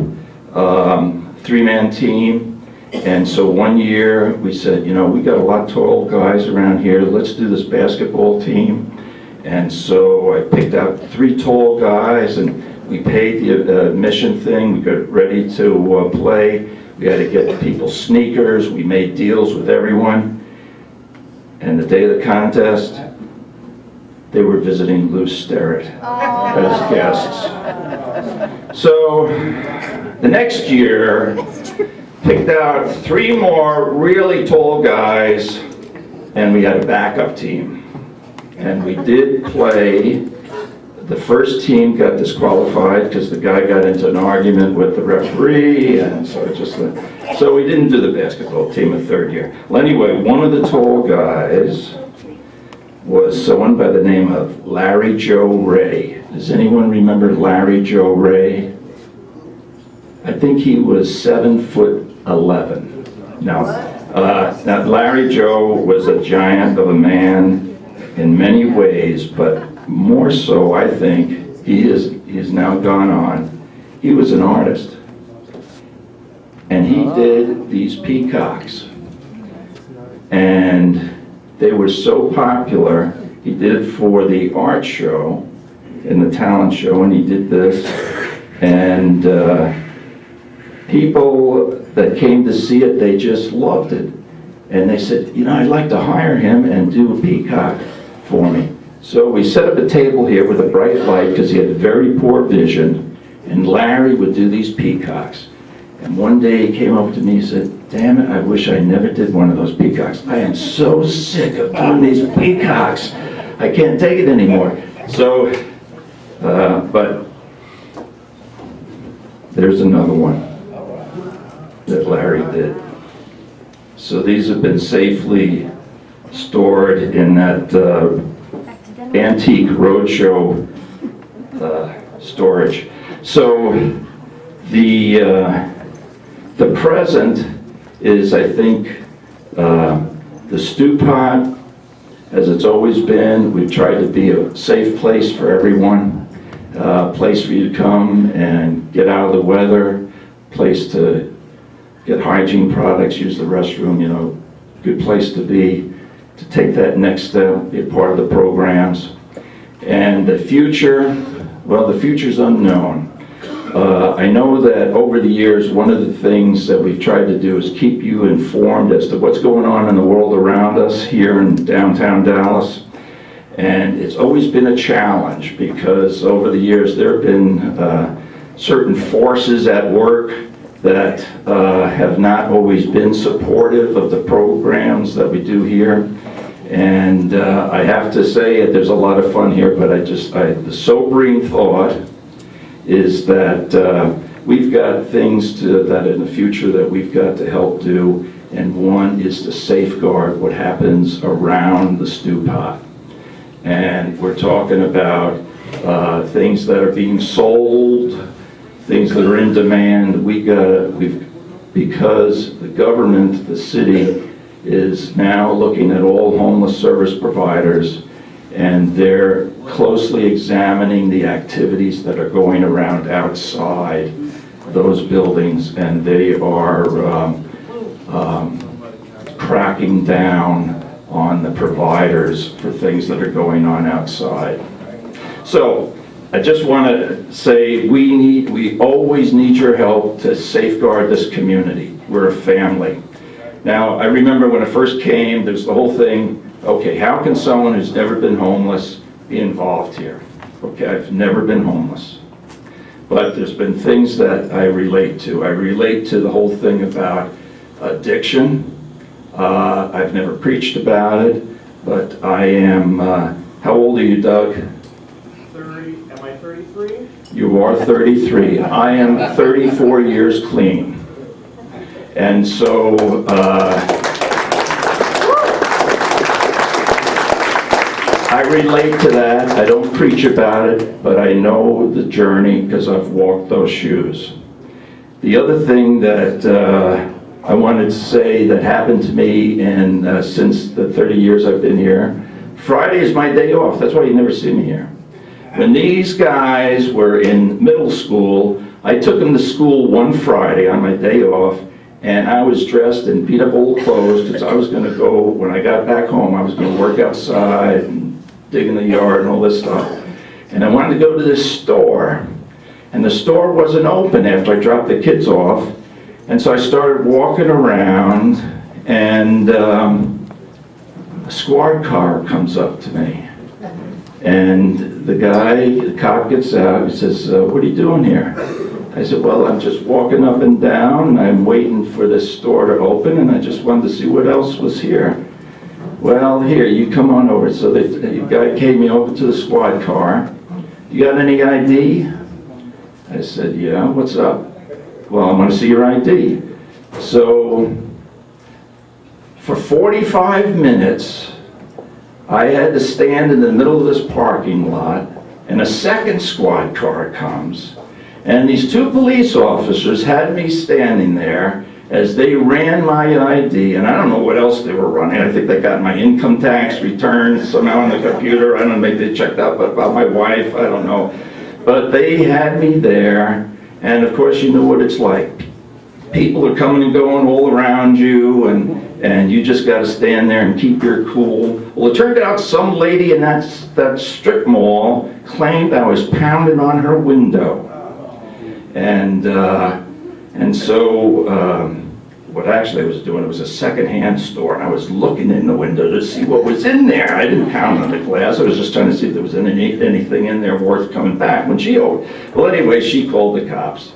3-man team. And so one year we said, we got a lot of tall guys around here, let's do this basketball team. And so I picked out 3 tall guys and we paid the admission thing, we got ready to play. We had to get people sneakers, we made deals with everyone. And the day of the contest, they were visiting Lou Sterrett as guests. So the next year, picked out 3 more really tall guys, and we had a backup team. And we did play. The first team got disqualified because the guy got into an argument with the referee, and so we didn't do the basketball team the third year. Well, anyway, one of the tall guys was someone by the name of Larry Joe Ray. Does anyone remember Larry Joe Ray? I think he was 7'11". Now Larry Joe was a giant of a man in many ways, but more so, I think, he's now gone on. He was an artist. And he did these peacocks. And they were so popular, he did it for the art show, in the talent show, and he did this. And people that came to see it, they just loved it. And they said, I'd like to hire him and do a peacock for me. So we set up a table here with a bright light because he had very poor vision, and Larry would do these peacocks. And one day he came over to me and said, damn it, I wish I never did one of those peacocks. I am so sick of doing these peacocks. I can't take it anymore. So, but there's another one that Larry did. So these have been safely stored in that antique roadshow storage. So the present is, I think, the Stewpot, as it's always been. We've tried to be a safe place for everyone, a place for you to come and get out of the weather, place to get hygiene products, use the restroom, good place to be, to take that next step, be a part of the programs. And the future, well, the future's unknown. I know that over the years, one of the things that we've tried to do is keep you informed as to what's going on in the world around us here in downtown Dallas. And it's always been a challenge because over the years there have been certain forces at work that have not always been supportive of the programs that we do here. And I have to say that there's a lot of fun here, but the sobering thought is that we've got things that in the future that we've got to help do, and one is to safeguard what happens around the Stewpot. And we're talking about things that are being sold, things that are in demand. Because the government, the city, is now looking at all homeless service providers, and they're closely examining the activities that are going around outside those buildings, and they are cracking down on the providers for things that are going on outside. So I just want to say we always need your help to safeguard this community. We're a family. Now, I remember when I first came, there's the whole thing, okay, how can someone who's never been homeless be involved here? Okay, I've never been homeless. But there's been things that I relate to. I relate to the whole thing about addiction. I've never preached about it, but I am, how old are you, Doug? 30, am I 33? You are 33. I am 34 years clean. And so, I relate to that. I don't preach about it, but I know the journey because I've walked those shoes. The other thing that I wanted to say that happened to me, and since the 30 years I've been here, Friday is my day off. That's why you never see me here. When these guys were in middle school, I took them to school one Friday on my day off, and I was dressed in beat up old clothes because I was going to go, when I got back home, I was going to work outside and dig in the yard and all this stuff. And I wanted to go to this store, and the store wasn't open after I dropped the kids off. And so I started walking around, and a squad car comes up to me. And the cop gets out, he says, what are you doing here? I said, well, I'm just walking up and down, I'm waiting for this store to open, and I just wanted to see what else was here. Well, here, you come on over. So the guy carried me over to the squad car. You got any ID? I said, yeah, what's up? Well, I want to see your ID. So, for 45 minutes, I had to stand in the middle of this parking lot, and a second squad car comes, and these two police officers had me standing there as they ran my ID, and I don't know what else they were running. I think they got my income tax return somehow on the computer. I don't know, maybe they checked out about my wife, I don't know. But they had me there, and of course you know what it's like. People are coming and going all around you, and you just got to stand there and keep your cool. Well, it turned out some lady in that strip mall claimed I was pounding on her window. And so what actually I was doing, it was a secondhand store, and I was looking in the window to see what was in there. I didn't pound on the glass. I was just trying to see if there was anything in there worth coming back when she opened. Well, anyway, she called the cops.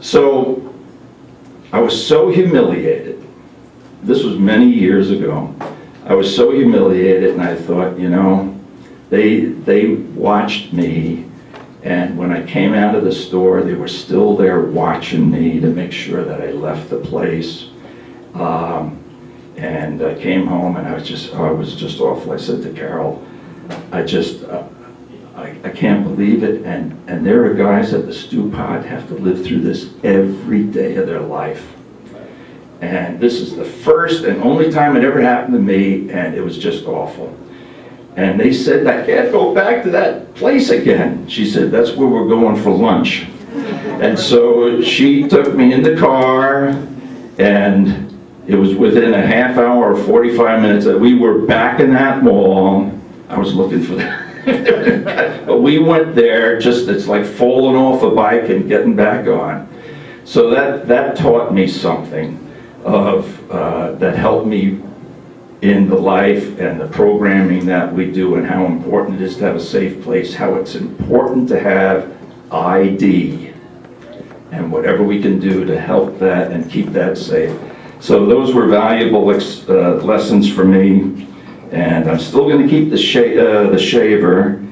So I was so humiliated. This was many years ago. I was so humiliated, and I thought, you know, they watched me, and when I came out of the store, they were still there watching me to make sure that I left the place. And I came home, and I was just awful. I said to Carol, I can't believe it, and there are guys at the Stewpot have to live through this every day of their life. And this is the first and only time it ever happened to me, and it was just awful. And they said, I can't go back to that place again. She said, that's where we're going for lunch. And so she took me in the car, and it was within a half hour or 45 minutes that we were back in that mall. I was looking for that. But we went there, it's like falling off a bike and getting back on. So that taught me something that helped me in the life and the programming that we do, and how important it is to have a safe place, how it's important to have ID, and whatever we can do to help that and keep that safe. So those were valuable lessons for me, and I'm still going to keep the shaver,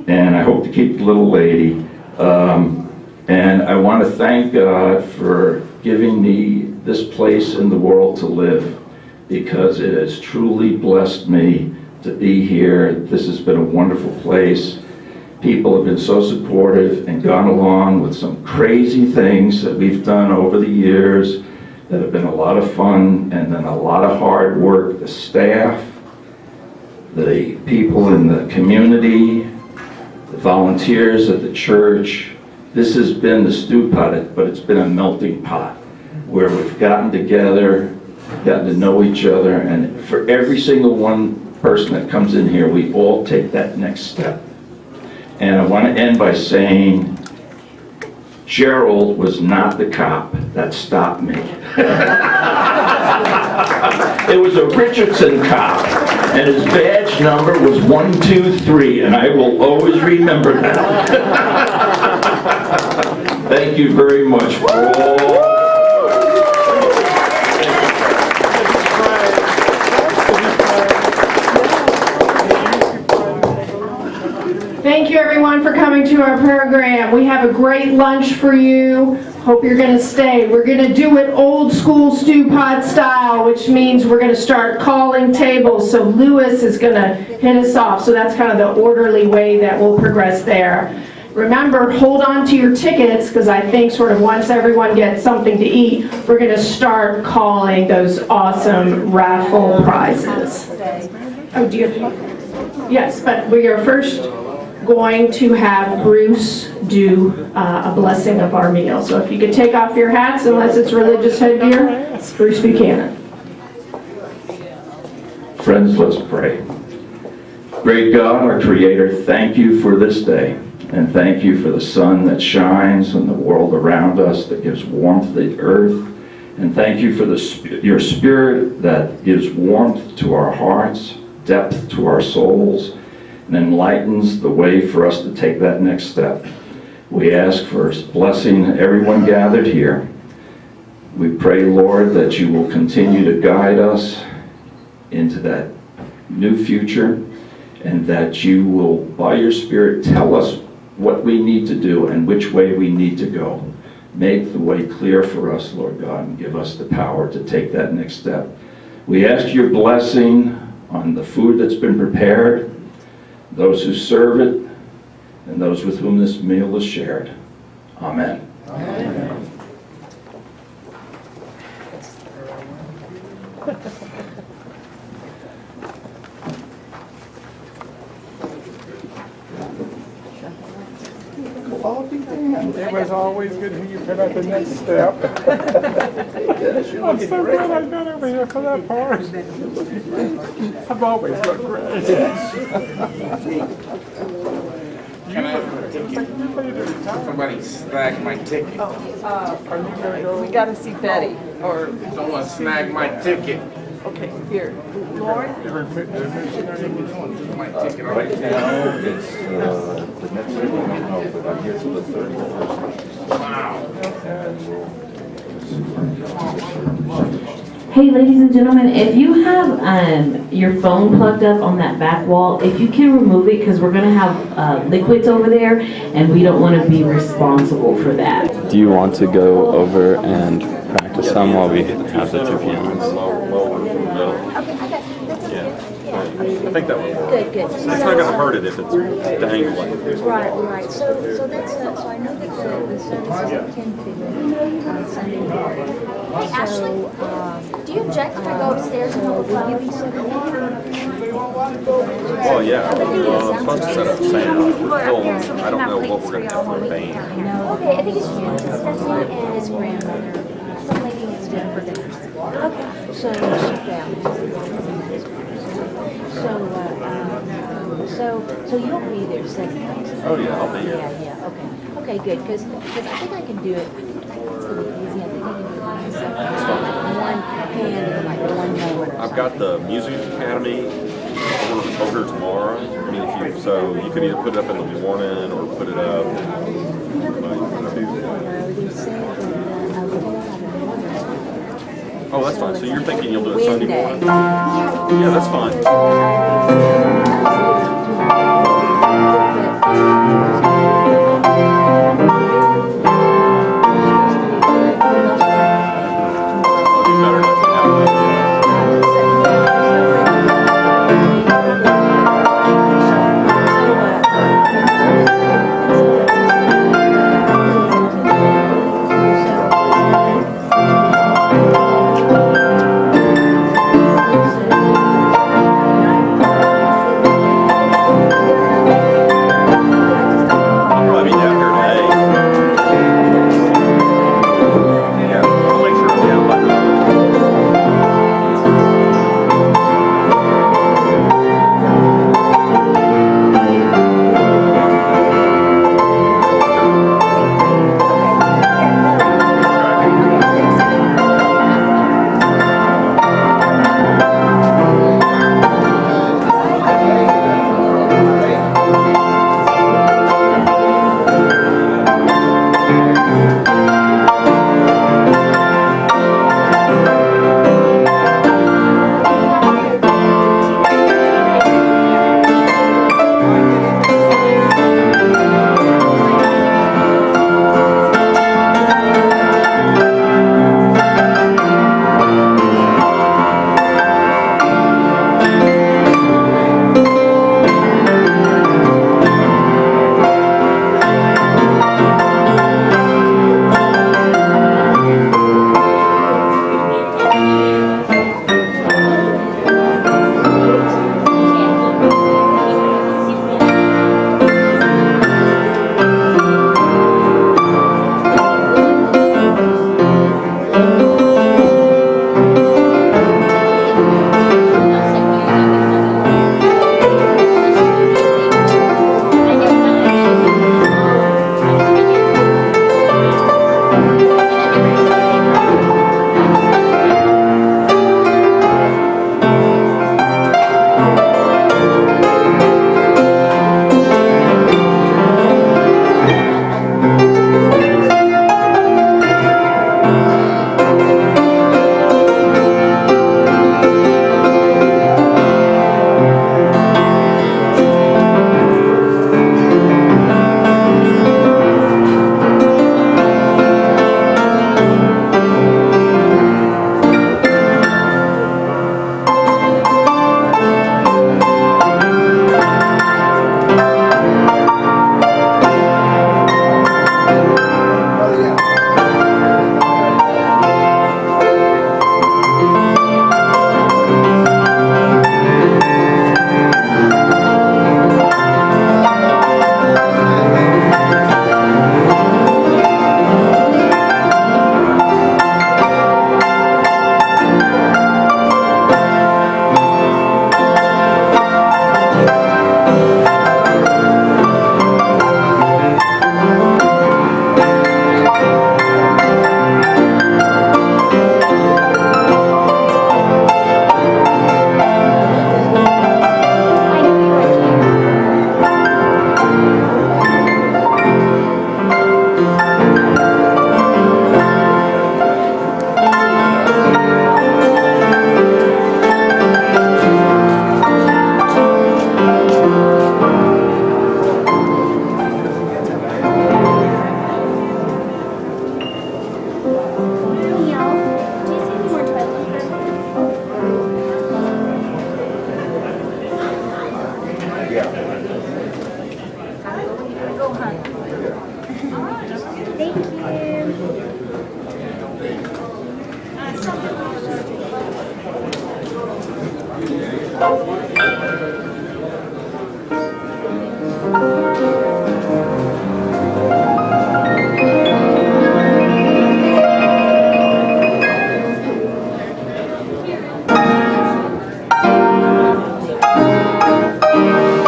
and I hope to keep the little lady. And I want to thank God for giving me this place in the world to live, because it has truly blessed me to be here. This has been a wonderful place. People have been so supportive and gone along with some crazy things that we've done over the years that have been a lot of fun, and then a lot of hard work. The staff, the people in the community, the volunteers at the church. This has been the Stewpot, but it's been a melting pot where we've gotten together, gotten to know each other, and for every single one person that comes in here, we all take that next step. And I want to end by saying, Gerald was not the cop that stopped me. It was a Richardson cop, and his badge number was 123, and I will always remember that. Thank you very much for all. Thank you, everyone, for coming to our program. We have a great lunch for you. Hope you're going to stay. We're going to do it old school Stewpot style, which means we're going to start calling tables. So Lewis is going to hit us off. So that's kind of the orderly way that we'll progress there. Remember, hold on to your tickets, because I think sort of once everyone gets something to eat, we're going to start calling those awesome raffle prizes. Oh, do you? Yes, but we are first going to have Bruce do a blessing of our meal. So if you could take off your hats, unless it's religious headgear, Bruce Buchanan. Friends, let's pray. Great God, our Creator, thank you for this day. And thank you for the sun that shines on the world around us, that gives warmth to the earth. And thank you for your Spirit that gives warmth to our hearts, depth to our souls, and enlightens the way for us to take that next step. We ask for blessing everyone gathered here. We pray, Lord, that you will continue to guide us into that new future, and that you will, by your Spirit, tell us what we need to do and which way we need to go. Make the way clear for us, Lord God, and give us the power to take that next step. We ask your blessing on the food that's been prepared, those who serve it, and those with whom this meal is shared. Amen. Amen. I'll be damned. It was always good to hear you come at the next step. I'm so glad I've been over here for that part. I've always looked great. Can I have a ticket? Somebody snagged my ticket. We gotta see Betty, or... Someone snagged my ticket. Okay, here. Lauren? My ticket. Right now, it's the next day, but I'm here till the 31st. Wow. Hey, ladies and gentlemen, if you have your phone plugged up on that back wall, if you can remove it, because we're going to have liquids over there, and we don't want to be responsible for that. Do you want to go over and practice some while we have the two pianos? I think that would work. Good. It's not going to hurt it if it's dangling. Right. So that's so I know that the service is at 10:50 on Sunday morning. Hey, Ashley, do you object if I go upstairs and hold the phone? Well, yeah. I'm supposed to set up Santa. We're still, I don't know what we're going to have for a band. Okay, I think it's just Stephanie and His grandmother. some lady is Dinner for dinners. Okay. So she found so you'll be there Sunday night. Oh, yeah, I'll be here. Yeah. Okay, good. Because I think I can do it. It's gonna be easy. I think I can do it myself. One hand and like one note. I've got the Music Academy over tomorrow. I mean, so you could either put it up in the morning or put it up. Oh, that's fine. So you're thinking you'll do it Sunday morning? Yeah, that's fine.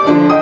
Thank you.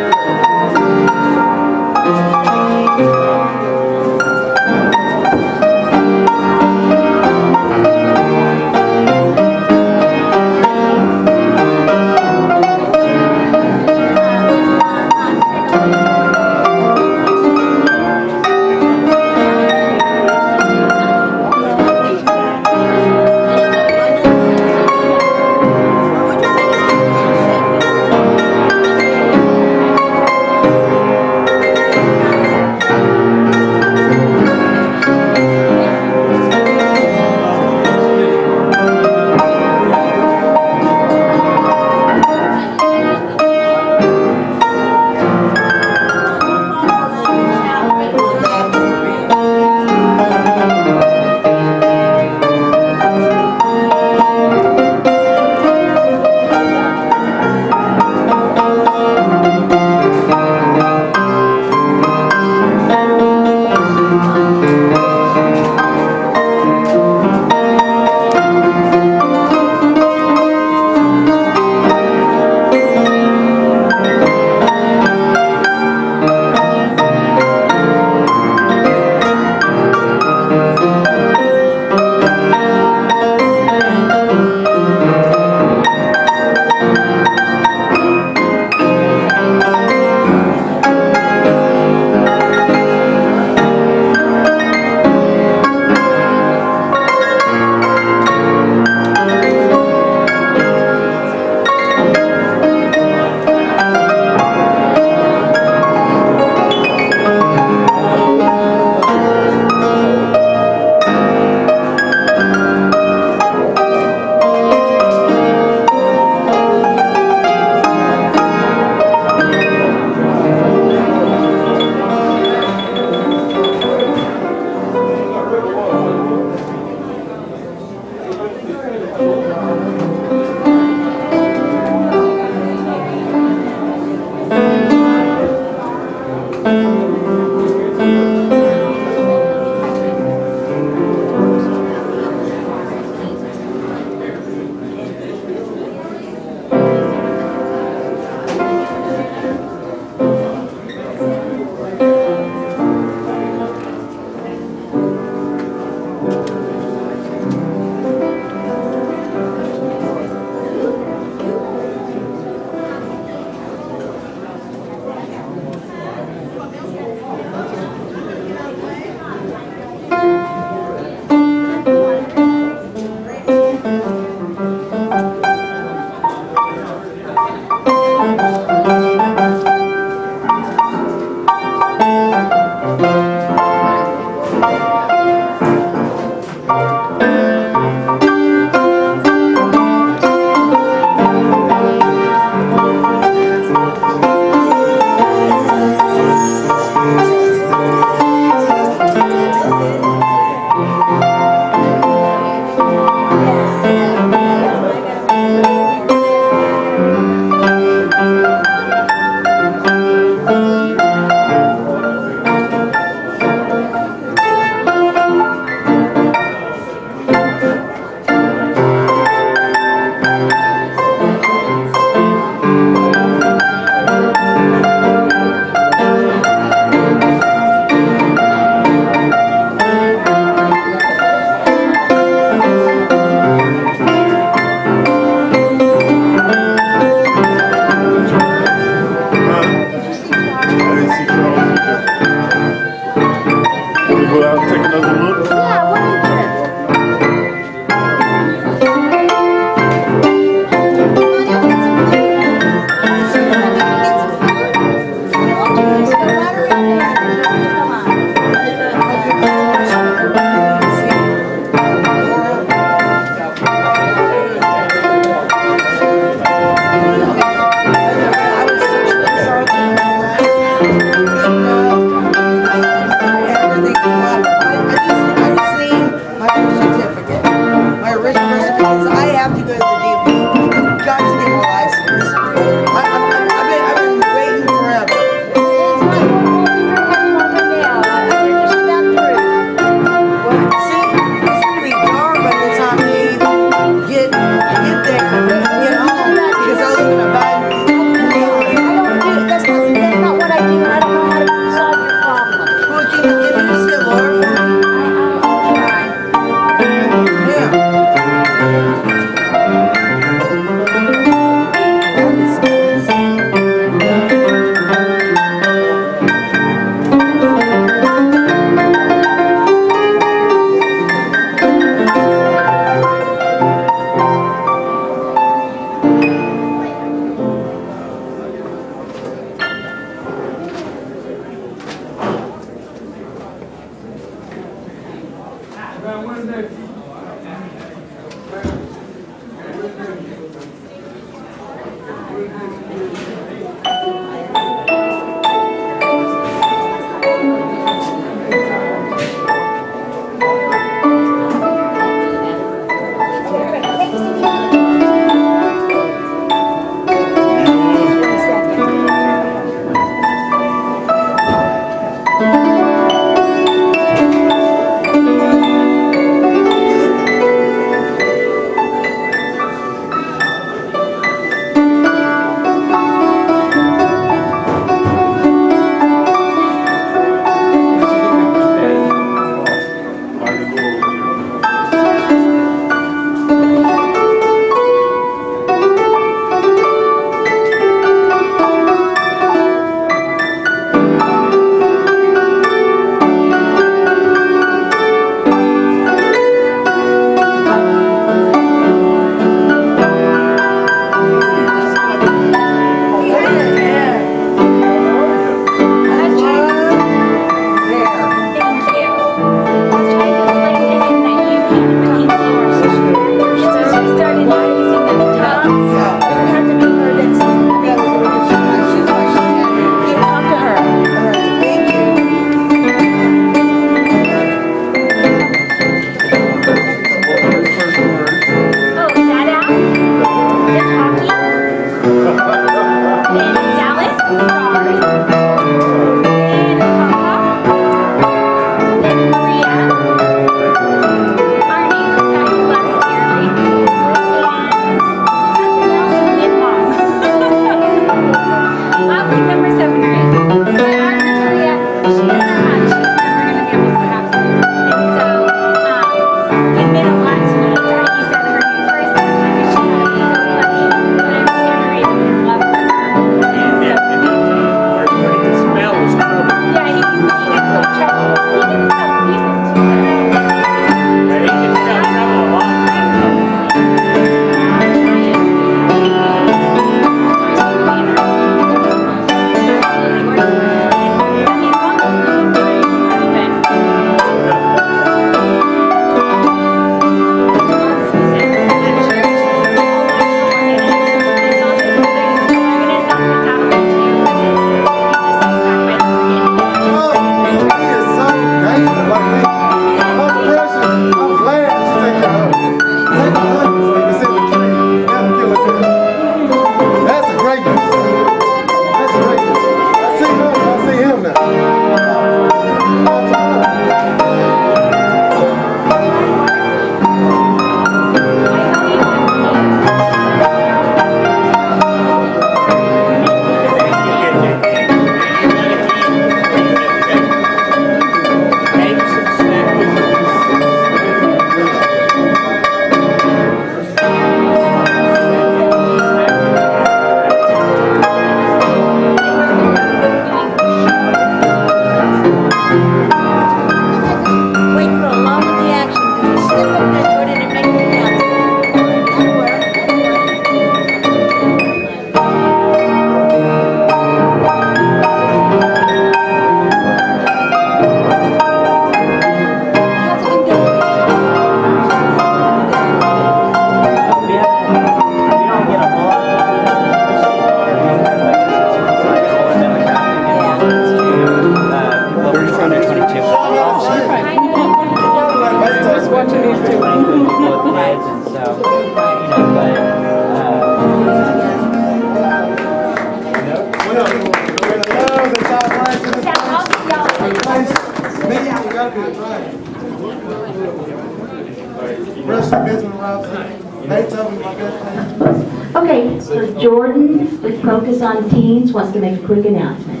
Okay, so Jordan with Focus on Teens wants to make a quick announcement.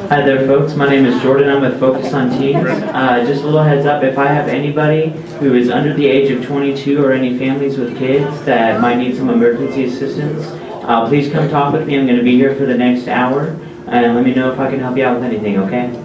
Hi there, folks. My name is Jordan. I'm with Focus on Teens. Just a little heads up, if I have anybody who is under the age of 22 or any families with kids that might need some emergency assistance, please come talk with me. I'm going to be here for the next hour. And let me know if I can help you out with anything, okay?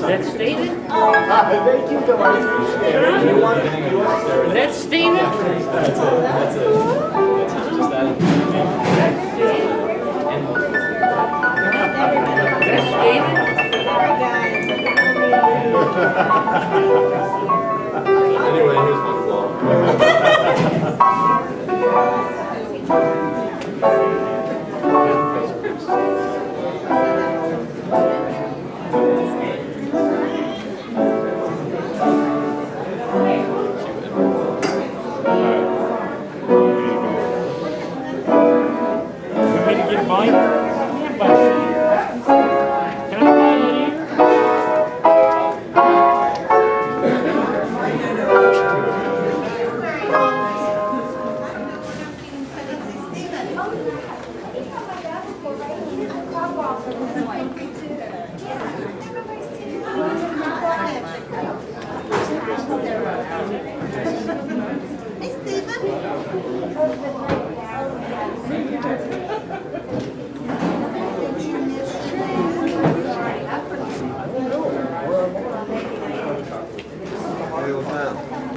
that Steven? Thank you, Thomas. Is that Steven? Anyway, here's my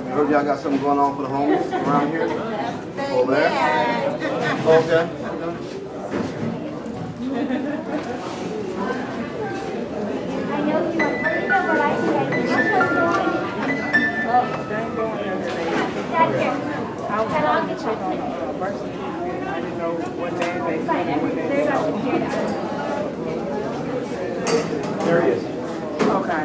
Heard y'all got something going on for the homeless around here? Over there? Okay. There he is. Okay.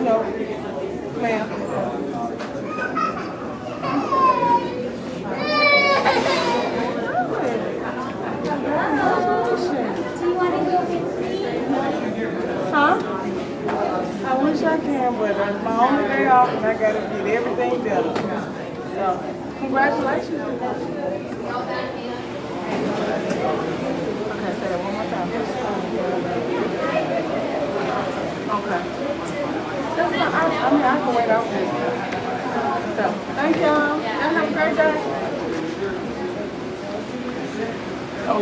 No, ma'am. Huh? I wish I can, but it's my only day off and I gotta get everything done. So, congratulations. Okay, say that one more time. Okay. That's fine. I mean, I can wait out this. So, thank y'all. Y'all have a great day. Oh,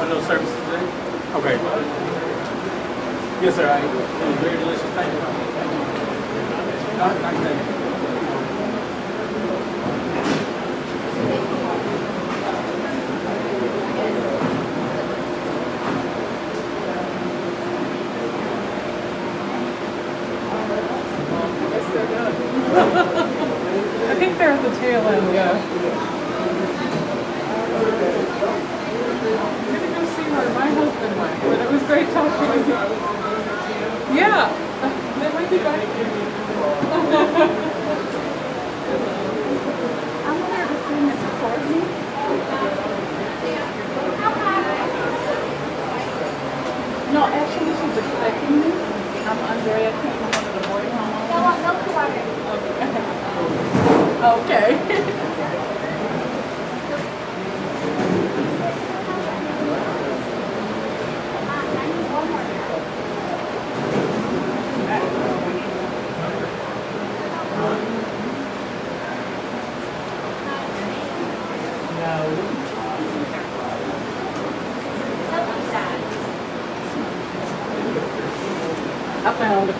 No services today? okay. Yes, sir. Very delicious. Thank you. Thank you. I think they're at the tail end, yeah. I'm gonna go see where my husband went, but it was great talking with you. Yeah, they might be back. I wonder if it's going to support me. No, actually she's expecting me. I'm Andrea, came from one of the boarding homes. Okay. I found it.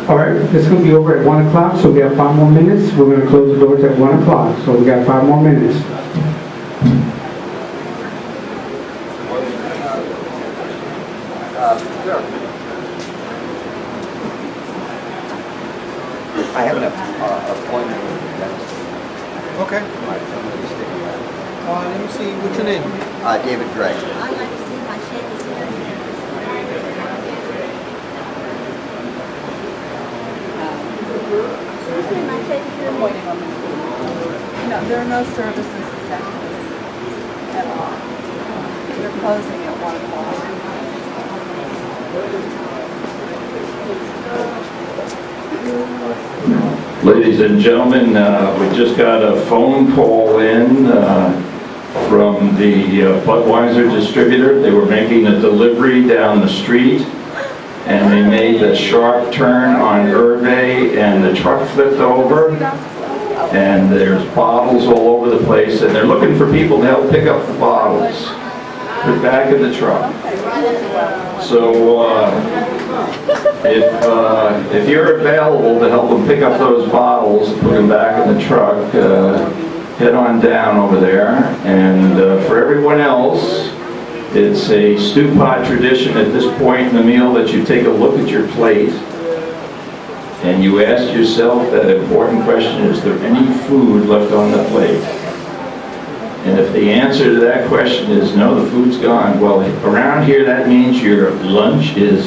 All right, it's gonna be over at 1 o'clock, so we have 5 more minutes. We're gonna close the doors at 1 o'clock, so we got 5 more minutes. I have an appointment with the dentist. Okay. Let me see, what's your name? David Gray. I'd like to see my check is here. My check is here. No, there are no services this afternoon at all. They're closing at 1 o'clock. Ladies and gentlemen, we just got a phone call in from the Budweiser distributor. They were making a delivery down the street, and they made a sharp turn on Hervey, and the truck flipped over, and there's bottles all over the place, and they're looking for people to help pick up the bottles. Put back in the truck. So if you're available to help them pick up those bottles, put them back in the truck, head on down over there. And for everyone else, it's a Stewpot tradition at this point in the meal that you take a look at your plate and you ask yourself that important question: is there any food left on the plate? And if the answer to that question is no, the food's gone, well, around here that means your lunch is